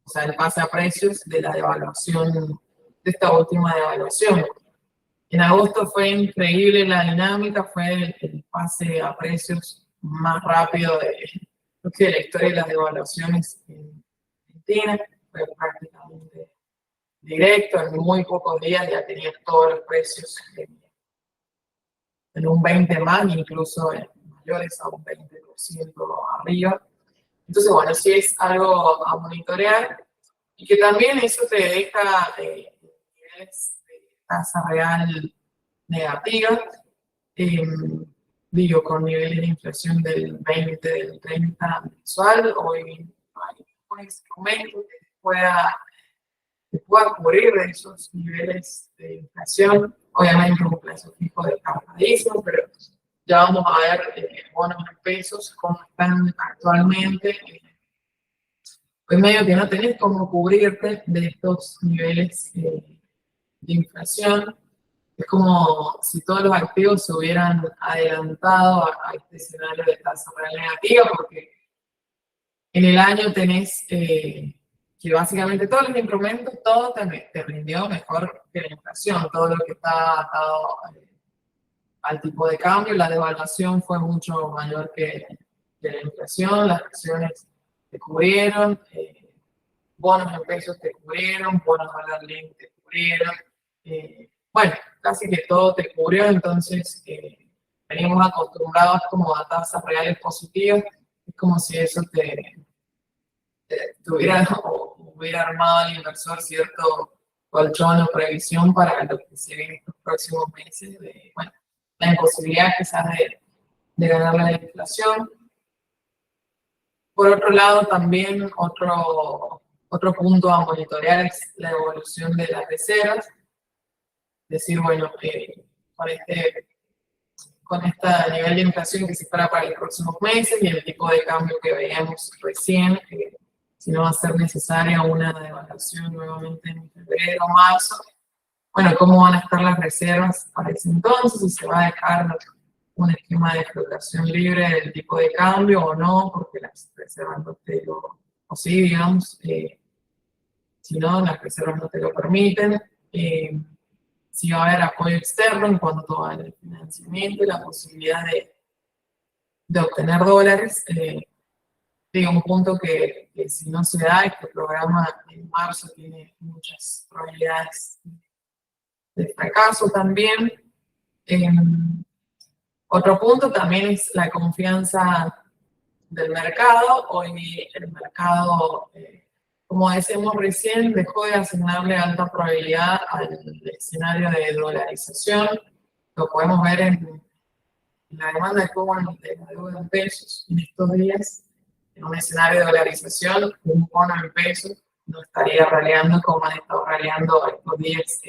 Speaker 2: o sea, el pase a precios de la devaluación, de esta última devaluación. En agosto fue increíble la dinámica, fue el pase a precios más rápido de la historia de las devaluaciones en Argentina. Fue prácticamente directo, en muy pocos días ya tenía todos los precios en un 20 más, incluso mayores a un 20% arriba. Entonces, bueno, sí es algo a monitorear y que también eso te deja niveles de tasa real negativa, digo, con niveles de inflación del 20, del 30 mensual. Hoy hay un instrumento que pueda cubrir esos niveles de inflación. Obviamente un plazo fijo de capitalismo, pero ya vamos a ver bonos en pesos cómo están actualmente. Hoy medio que no tenés cómo cubrirte de estos niveles de inflación. Es como si todos los activos se hubieran adelantado a este escenario de tasa real negativa, porque en el año tenés que básicamente todos los instrumentos, todo te rindió mejor que la inflación, todo lo que está atado al tipo de cambio. La devaluación fue mucho mayor que la inflación, las acciones te cubrieron, bonos en pesos te cubrieron, bonos dólar link te cubrieron, bueno, casi que todo te cubrió. Entonces venimos acostumbrados como a tasas reales positivas, es como si eso hubiera armado al inversor cierto colchón o previsión para lo que se viene en los próximos meses, bueno, la imposibilidad quizás de ganar la inflación. Por otro lado, también otro punto a monitorear es la evolución de las reservas. Es decir, bueno, con este nivel de inflación que se espera para los próximos meses y el tipo de cambio que veíamos recién, si no va a ser necesaria una devaluación nuevamente en febrero o marzo. Bueno, ¿cómo van a estar las reservas para ese entonces? Si se va a dejar un esquema de flotación libre del tipo de cambio o no, porque las reservas no te lo, o sí, digamos, si no, las reservas no te lo permiten. Si va a haber apoyo externo en cuanto al financiamiento y la posibilidad de obtener dólares. Digo, un punto que si no se da, este programa en marzo tiene muchas probabilidades de fracaso también. Otro punto también es la confianza del mercado. Hoy el mercado, como decíamos recién, dejó de asignarle alta probabilidad al escenario de dolarización. Lo podemos ver en la demanda de cobro de la deuda en pesos en estos días. En un escenario de dolarización, un bono en pesos no estaría raleando como han estado raleando estos días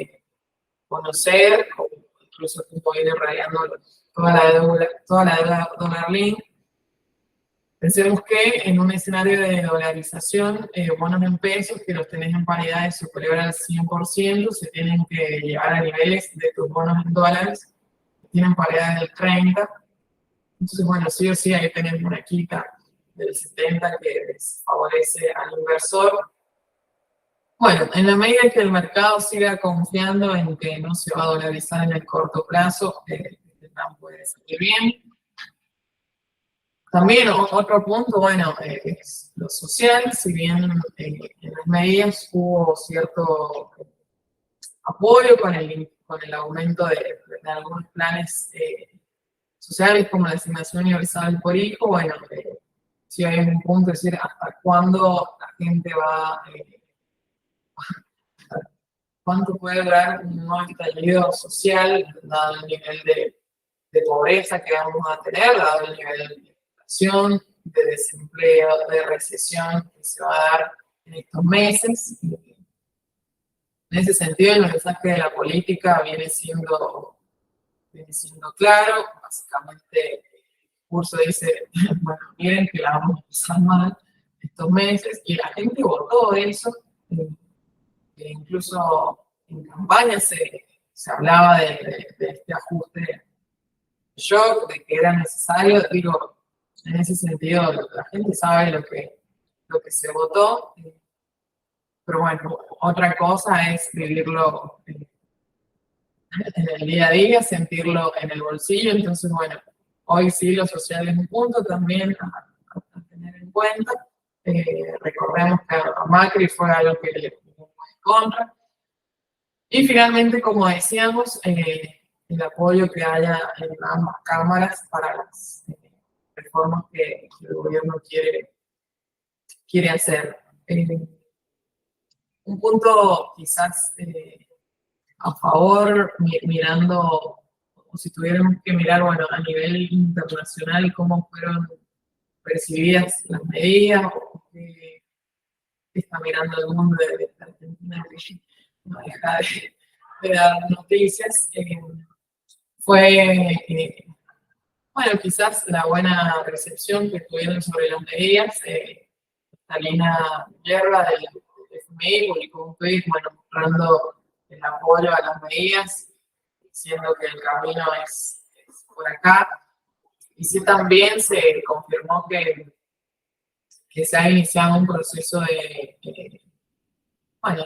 Speaker 2: conocer, o incluso como viene raleando toda la deuda dólar link. Pensemos que en un escenario de dolarización, bonos en pesos que los tenés en paridades superiores al 100%, se tienen que llevar a niveles de tus bonos en dólares que tienen paridades del 30%. Entonces, bueno, sí o sí, ahí tenemos una quita del 70% que desfavorece al inversor. Bueno, en la medida en que el mercado siga confiando en que no se va a dolarizar en el corto plazo, el plan puede salir bien. También otro punto, bueno, es lo social. Si bien en las medidas hubo cierto apoyo con el aumento de algunos planes sociales como la asignación universal por hijo, bueno, sí hay un punto, es decir, hasta cuándo la gente cuánto puede durar un nuevo estallido social, dado el nivel de pobreza que vamos a tener, dado el nivel de inflación, de desempleo, de recesión que se va a dar en estos meses. En ese sentido, el mensaje de la política viene siendo viene siendo claro. Básicamente, el curso dice, bueno, miren que la vamos a pasar mal estos meses, y la gente votó eso. Incluso en campaña se hablaba de este ajuste de shock, de que era necesario. Digo, en ese sentido, la gente sabe lo que se votó, pero bueno, otra cosa es vivirlo en el día a día, sentirlo en el bolsillo. Entonces, bueno, hoy sí lo social es un punto también a tener en cuenta. Recordemos que a Macri fue algo que le jugó en contra. Y finalmente, como decíamos, el apoyo que haya en ambas cámaras para las reformas que el gobierno quiere hacer. Un punto quizás a favor, mirando, o si tuviéramos que mirar, bueno, a nivel internacional, cómo fueron percibidas las medidas, o qué está mirando el mundo de Argentina, que no deja de dar noticias, fue, bueno, quizás la buena recepción que tuvieron sobre las medidas. Talina Guerra del FMI publicó un tweet, bueno, mostrando el apoyo a las medidas, diciendo que el camino es por acá. Y sí, también se confirmó que se ha iniciado un proceso bueno,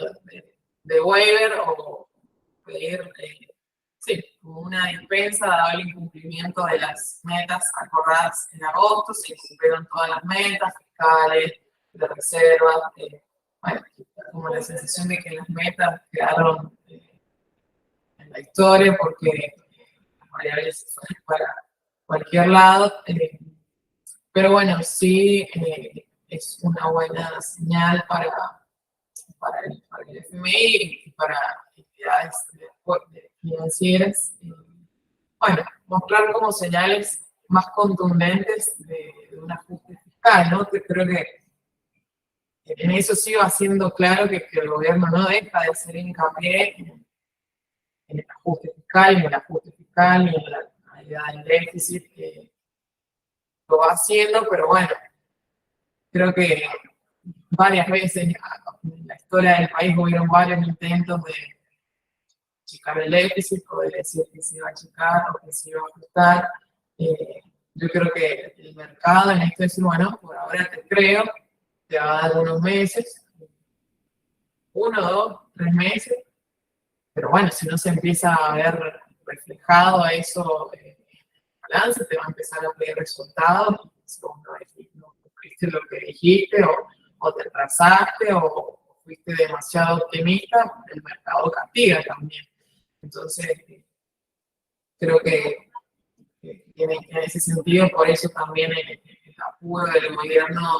Speaker 2: de waiver, o pedir, sí, como una dispensa dado el incumplimiento de las metas acordadas en agosto. Se cumplieron todas las metas fiscales, de reserva, bueno, como la sensación de que las metas quedaron en la historia porque las variables se fueron para cualquier lado. Pero bueno, sí, es una buena señal para el FMI y para entidades financieras. Bueno, mostrar como señales más contundentes de un ajuste fiscal, ¿no? Que creo que en eso sí va siendo claro que el gobierno no deja de hacer hincapié en el ajuste fiscal, en el ajuste fiscal y en la calidad del déficit, que lo va haciendo. Pero bueno, creo que varias veces en la historia del país hubieron varios intentos de achicar el déficit, o de decir que se iba a achicar o que se iba a ajustar. Yo creo que el mercado en esto es, bueno, por ahora te creo, te va a dar unos meses, 1, 2, 3 meses, pero bueno, si no se empieza a ver reflejado eso en el balance, te va a empezar a pedir resultados. Si vos no cumpliste lo que dijiste, o te atrasaste, o fuiste demasiado optimista, el mercado castiga también. Entonces, creo que en ese sentido, por eso también el apuro del gobierno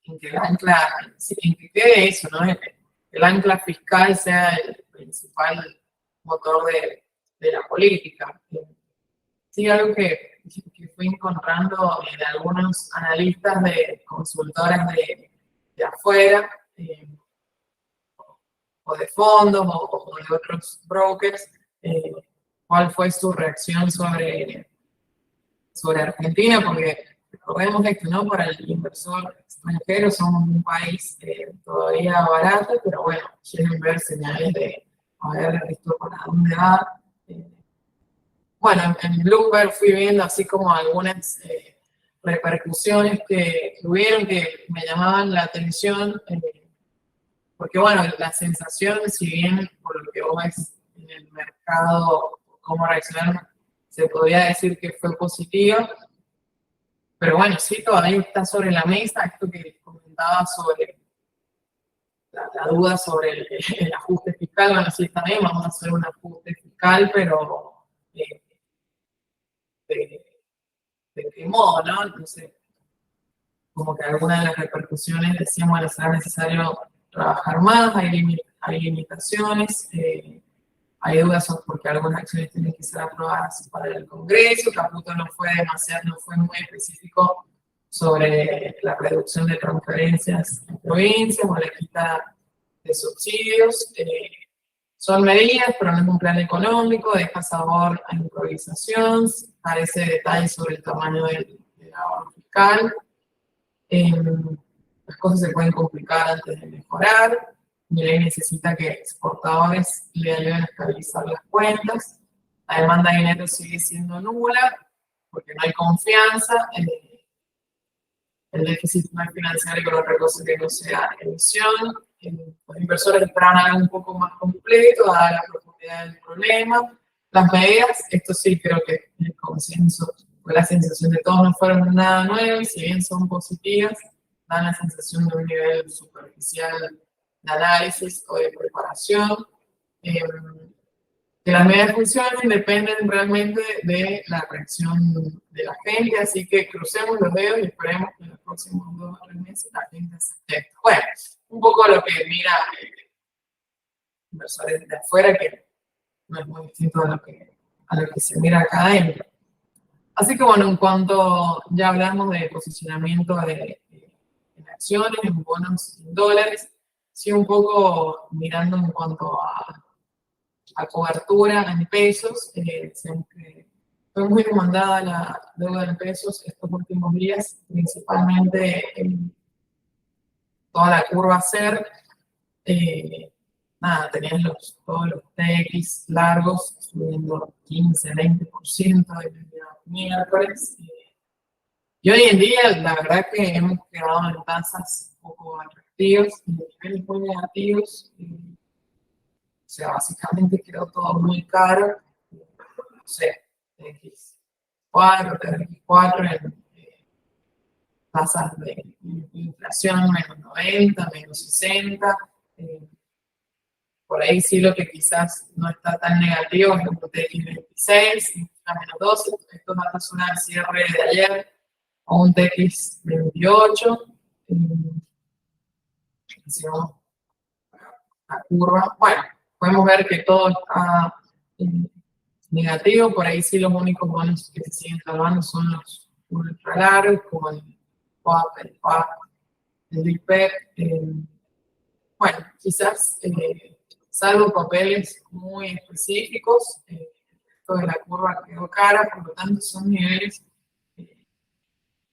Speaker 2: en que el ancla, en que quede eso, ¿no? El ancla fiscal sea el principal motor de la política. Sí, algo que fui encontrando en algunos analistas de consultoras de afuera, o de fondos, o de otros brokers, cuál fue su reacción sobre Argentina, porque recordemos esto, ¿no? Para el inversor extranjero somos un país todavía barato, pero bueno, quieren ver señales de, a ver, esto para dónde va. Bueno, en Bloomberg fui viendo así como algunas repercusiones que hubieron, que me llamaban la atención, porque bueno, la sensación, si bien por lo que vos ves en el mercado, cómo reaccionaron, se podría decir que fue positiva, pero bueno, sí, todavía está sobre la mesa esto que comentaba sobre la duda sobre el ajuste fiscal. Bueno, sí, también vamos a hacer un ajuste fiscal, pero de qué modo, ¿no? Entonces, como que algunas de las repercusiones decían, bueno, será necesario trabajar más, hay limitaciones, hay dudas porque algunas acciones tienen que ser aprobadas para el Congreso. Caputo no fue muy específico sobre la reducción de transferencias en provincias o la quita de subsidios. Son medidas, pero no es un plan económico, deja sabor a improvisación, carece de detalles sobre el tamaño del ahorro fiscal. Las cosas se pueden complicar antes de mejorar. Milei necesita que exportadores le ayuden a estabilizar las cuentas. La demanda de dinero sigue siendo nula, porque no hay confianza. El déficit no es financiero con otra cosa que no sea emisión. Los inversores esperan algo un poco más completo, dada la profundidad del problema. Las medidas, esto sí creo que el consenso, fue la sensación de todos no fueron nada nuevo, y si bien son positivas, dan la sensación de un nivel superficial de análisis o de preparación. Que las medidas funcionen dependen realmente de la reacción de la gente, así que crucemos los dedos y esperemos que en los próximos 2 o 3 meses la gente se acepte. Bueno, un poco lo que mira inversores de afuera, que no es muy distinto a lo que se mira acá adentro. Así que bueno, en cuanto ya hablamos de posicionamiento en acciones, en bonos, en dólares, sí un poco mirando en cuanto a cobertura en pesos, siempre fue muy demandada la deuda en pesos estos últimos días, principalmente en toda la curva SER. Tenías todos los TX largos subiendo 15-20% el día miércoles. Y hoy en día, la verdad que hemos quedado en tasas un poco atractivas, en niveles muy negativos. O sea, básicamente quedó todo muy caro. No sé, TX4, TX4 en tasas de inflación menos 90, menos 60. Por ahí sí lo que quizás no está tan negativo es un TX26, menos 12. Estos datos son al cierre de ayer, o un TX28. Hicimos la curva. Bueno, podemos ver que todo está negativo. Por ahí sí los únicos bonos que se siguen salvando son los ultra largos, como el PAP, el PAP, el IPEP. Bueno, quizás salvo papeles muy específicos, esto de la curva quedó cara, por lo tanto son niveles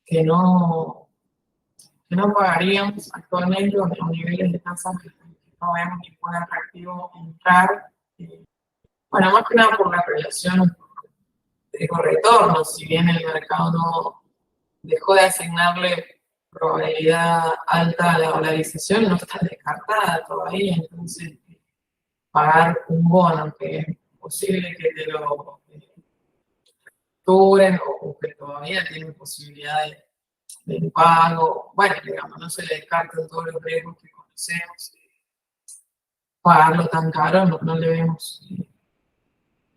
Speaker 2: que no pagaríamos actualmente, o niveles de tasas que no vemos ningún atractivo entrar. Bueno, más que nada por la relación riesgo-retorno, si bien el mercado no dejó de asignarle probabilidad alta a la dolarización, no está descartada todavía, entonces pagar un bono que es posible que te lo facturen o que todavía tiene posibilidad de pago, bueno, digamos, no se le descartan todos los riesgos que conocemos, pagarlo tan caro no le vemos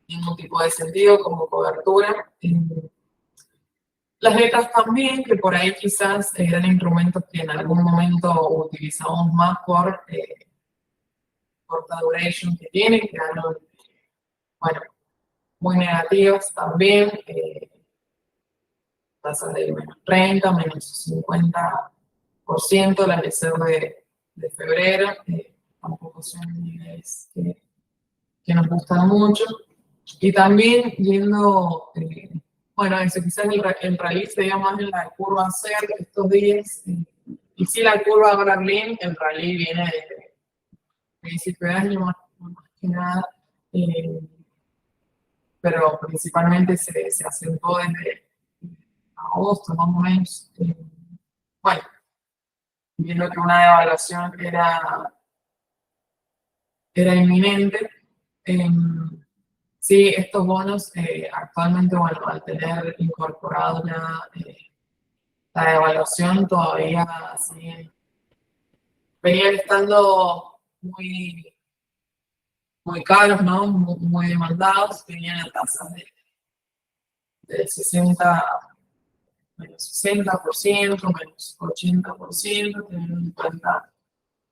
Speaker 2: ningún tipo de sentido como cobertura. Las letras también, que por ahí quizás eran instrumentos que en algún momento utilizamos más por corta duration que tienen, quedaron, bueno, muy negativas también, tasas de menos 30, menos 50%, la reserva de febrero, tampoco son niveles que nos gustan mucho. Y también yendo, bueno, eso quizás el rally se dio más en la curva SER estos días, y si la curva Berlín, el rally viene desde principio de año más que nada, pero principalmente se acentuó desde agosto más o menos. Bueno, viendo que una devaluación era inminente. Sí, estos bonos actualmente, bueno, al tener incorporado la devaluación, todavía venían estando muy caros, ¿no? Muy demandados, tenían a tasas de 60, menos 60%, menos 80%, teniendo en cuenta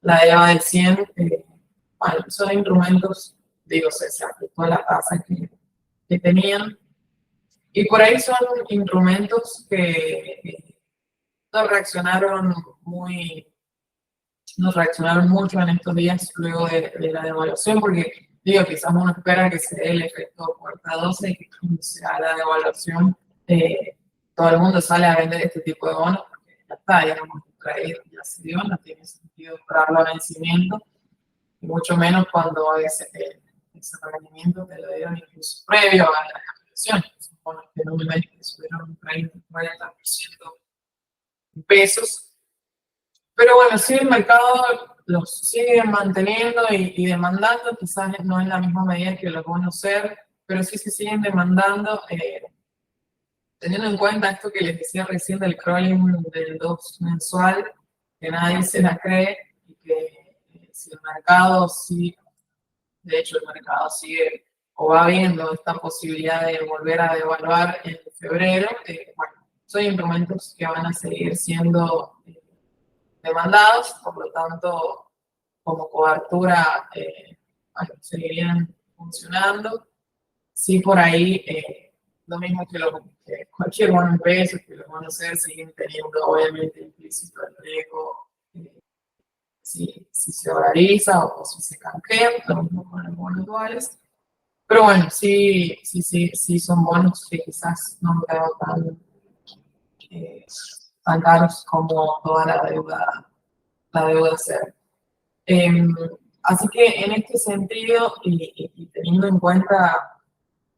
Speaker 2: la EVA del 100. Bueno, son instrumentos, digo, se ajustó la tasa que tenían. Y por ahí son instrumentos que no reaccionaron mucho en estos días luego de la devaluación, porque digo, quizás uno espera que se dé el efecto puerta 12 y que cuando se haga la devaluación, todo el mundo sale a vender este tipo de bonos, porque ya está, ya hemos traído, ya se dio, no tiene sentido comprarlo a vencimiento, y mucho menos cuando ese rendimiento te lo dieron incluso previo a la elección. Son bonos que en un mes subieron un 30-40% en pesos. Pero bueno, sí, el mercado los sigue manteniendo y demandando, quizás no en la misma medida que los bonos ser, pero sí se siguen demandando, teniendo en cuenta esto que les decía recién del crawling del 2 mensual, que nadie se la cree y que si el mercado sí, de hecho el mercado sigue o va viendo esta posibilidad de volver a devaluar en febrero, bueno, son instrumentos que van a seguir siendo demandados, por lo tanto, como cobertura, bueno, seguirían funcionando. Sí, por ahí, lo mismo que cualquier bono en pesos, que los bonos ser, siguen teniendo obviamente implícito el riesgo si se dolariza o si se canjean, lo mismo con los bonos duales. Pero bueno, sí son bonos que quizás no veo tan caros como toda la deuda ser. Así que en este sentido, y teniendo en cuenta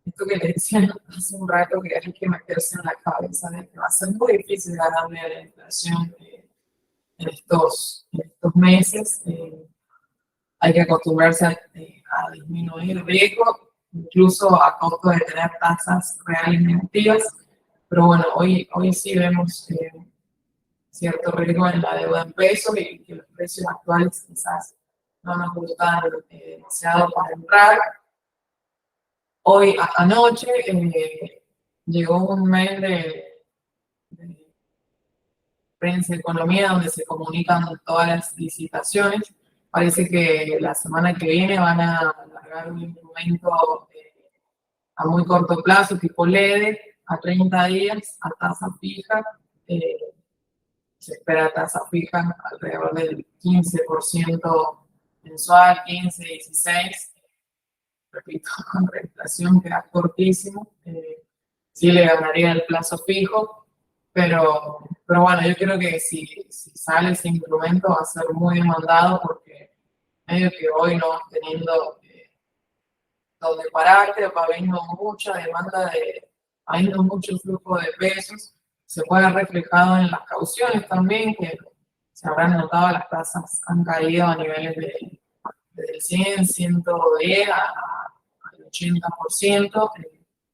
Speaker 2: esto que le decía hace un rato, que hay que meterse en la cabeza de que va a ser muy difícil ganarle a la inflación en estos meses, hay que acostumbrarse a disminuir el riesgo, incluso a costo de tener tasas reales negativas. Pero bueno, hoy sí vemos cierto riesgo en la deuda en pesos y que los precios actuales quizás no nos gustan demasiado para entrar. Hoy, anoche, llegó un mail de prensa de economía donde se comunican todas las licitaciones. Parece que la semana que viene van a alargar un instrumento a muy corto plazo, tipo LED, a 30 días, a tasa fija. Se espera tasa fija alrededor del 15% mensual, 15, 16. Repito, con la inflación queda cortísimo. Sí le ganaría el plazo fijo, pero bueno, yo creo que si sale ese instrumento va a ser muy demandado porque medio que hoy no vas teniendo donde pararte, va habiendo mucha demanda, va habiendo mucho flujo de pesos, se puede ver reflejado en las cauciones también, que se habrán notado, las tasas han caído a niveles del 100, 110 al 80%.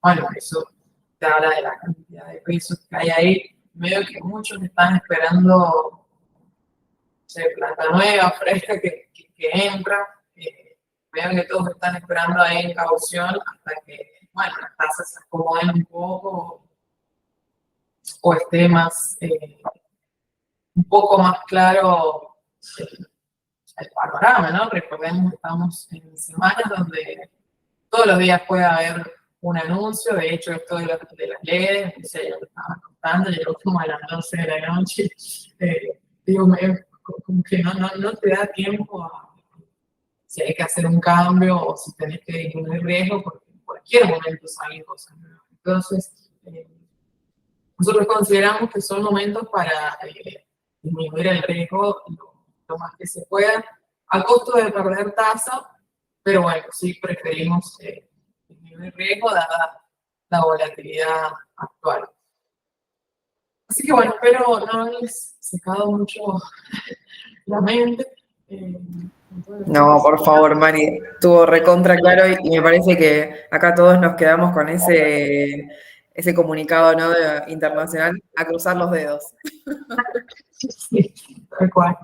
Speaker 2: Bueno, eso te habla de la cantidad de pesos que hay ahí. Medio que muchos están esperando, no sé, plata nueva, fresca, que entra. Veo que todos están esperando ahí en caución hasta que, bueno, las tasas se acomoden un poco o esté más, un poco más claro el panorama, ¿no? Recordemos que estamos en semanas donde todos los días puede haber un anuncio. De hecho, esto de las leyes, no sé, yo lo estaba contando, llegó como a las 12 de la noche. Digo, como que no te da tiempo a si hay que hacer un cambio o si tenés que disminuir riesgo, porque en cualquier momento salen cosas nuevas. Entonces, nosotros consideramos que son momentos para disminuir el riesgo lo más que se pueda, a costo de perder tasa, pero bueno, sí preferimos disminuir riesgo dada la volatilidad actual. Así que bueno, espero no haberles secado mucho la mente.
Speaker 1: No, por favor, Mari, estuvo recontra claro y me parece que acá todos nos quedamos con ese comunicado, ¿no? Internacional, a cruzar los dedos.
Speaker 2: Sí, tal cual.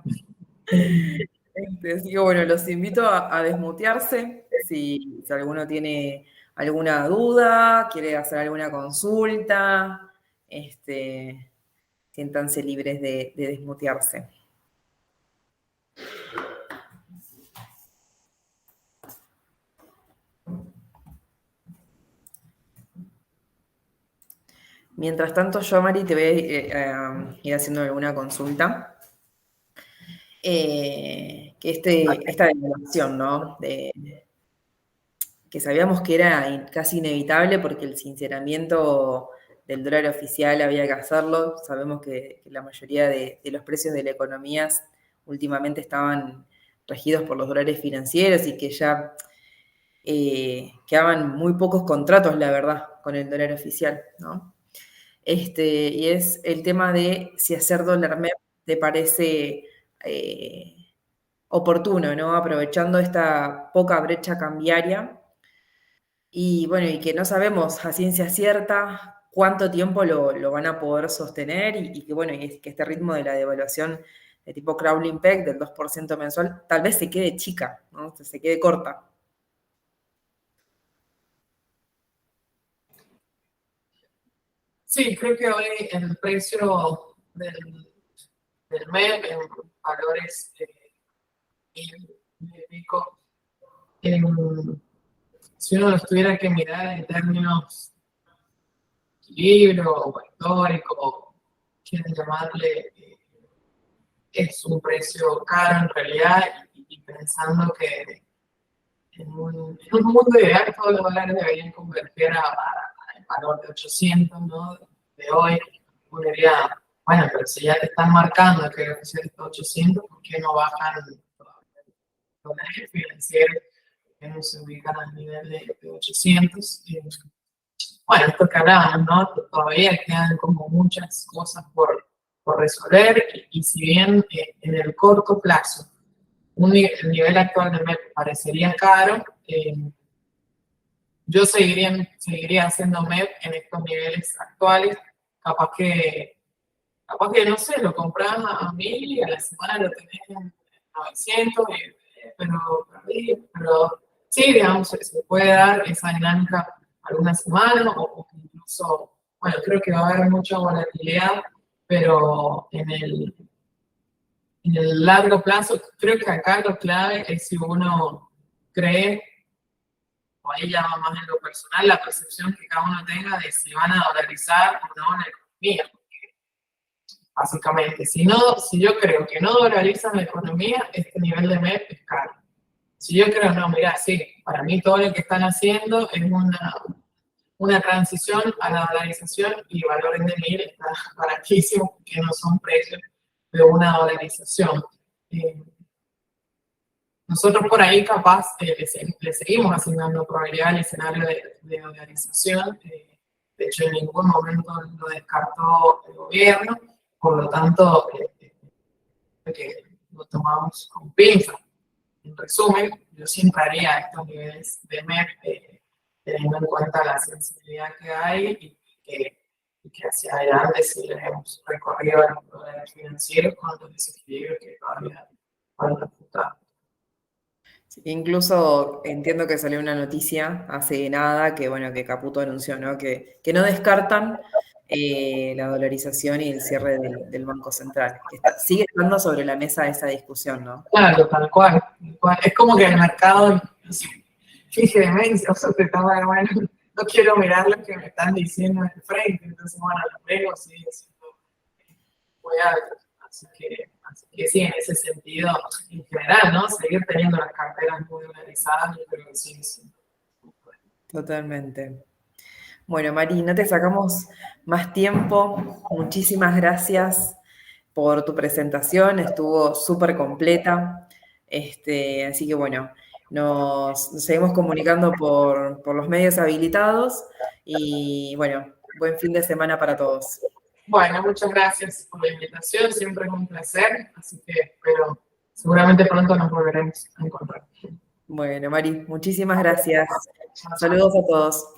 Speaker 1: Así que bueno, los invito a desmutearse si alguno tiene alguna duda, quiere hacer alguna consulta, siéntanse libres de desmutearse. Mientras tanto, yo, Mari, te voy a ir haciendo alguna consulta. Que esta devaluación, ¿no? que sabíamos que era casi inevitable porque el sinceramiento del dólar oficial había que hacerlo. Sabemos que la mayoría de los precios de la economía últimamente estaban regidos por los dólares financieros y que ya quedaban muy pocos contratos, la verdad, con el dólar oficial, ¿no? Y es el tema de si hacer dólar MEP te parece oportuno, ¿no? Aprovechando esta poca brecha cambiaria y bueno, y que no sabemos a ciencia cierta cuánto tiempo lo van a poder sostener y que bueno, y que este ritmo de la devaluación de tipo crawling peg del 2% mensual tal vez se quede chica, ¿no? Se quede corta.
Speaker 2: Sí, creo que hoy el precio del MEP en valores de pico, si uno los tuviera que mirar en términos de equilibrio o histórico, o quieren llamarle, es un precio caro en realidad, y pensando que en un mundo ideal todos los dólares deberían converger al valor de 800, ¿no? De hoy, uno diría, bueno, pero si ya te están marcando que el oficial está 800, ¿por qué no bajan los dólares financieros que no se ubican al nivel de 800? Bueno, esto que hablábamos, ¿no? Todavía quedan como muchas cosas por resolver, y si bien en el corto plazo el nivel actual de MEP parecería caro, yo seguiría haciendo MEP en estos niveles actuales. Capaz que, no sé, lo compras a 1000 y a la semana lo tenés en 900, pero sí, digamos, se puede dar esa dinámica algunas semanas, o incluso, bueno, creo que va a haber mucha volatilidad, pero en el largo plazo, creo que acá lo clave es si uno cree, o ahí ya va más en lo personal, la percepción que cada uno tenga de si van a dolarizar o no la economía. Porque básicamente, si yo creo que no dolarizan la economía, este nivel de MEP es caro. Si yo creo, no, mira, sí, para mí todo lo que están haciendo es una transición a la dolarización, y valores de 1000 está baratísimo, que no son precios de una dolarización. Nosotros por ahí capaz le seguimos asignando probabilidad al escenario de dolarización. De hecho, en ningún momento lo descartó el gobierno, por lo tanto, que lo tomamos con pinza. En resumen, yo siempre haría estos niveles de MEP, teniendo en cuenta la sensibilidad que hay, y que hacia adelante sí les hemos recorrido a los dólares financieros con los desequilibrios que todavía falta apuntar.
Speaker 1: Incluso entiendo que salió una noticia hace nada que, bueno, que Caputo anunció, ¿no? Que no descartan la dolarización y el cierre del Banco Central. Que sigue estando sobre la mesa esa discusión, ¿no?
Speaker 2: Claro, tal cual. Es como que el mercado, no sé, finge demencia, o sea, te está, bueno, no quiero mirar lo que me están diciendo en el frente, entonces, bueno, lo veo, sigue siendo muy alto. Así que sí, en ese sentido, en general, ¿no? Seguir teniendo las carteras muy dolarizadas, yo creo que sí.
Speaker 1: Totalmente. Bueno, Mari, no te sacamos más tiempo. Muchísimas gracias por tu presentación, estuvo súper completa. Así que bueno, nos seguimos comunicando por los medios habilitados y bueno, buen fin de semana para todos.
Speaker 2: Bueno, muchas gracias por la invitación, siempre es un placer, así que espero, seguramente pronto nos volveremos a encontrar.
Speaker 1: Bueno, Mari, muchísimas gracias. Saludos a todos.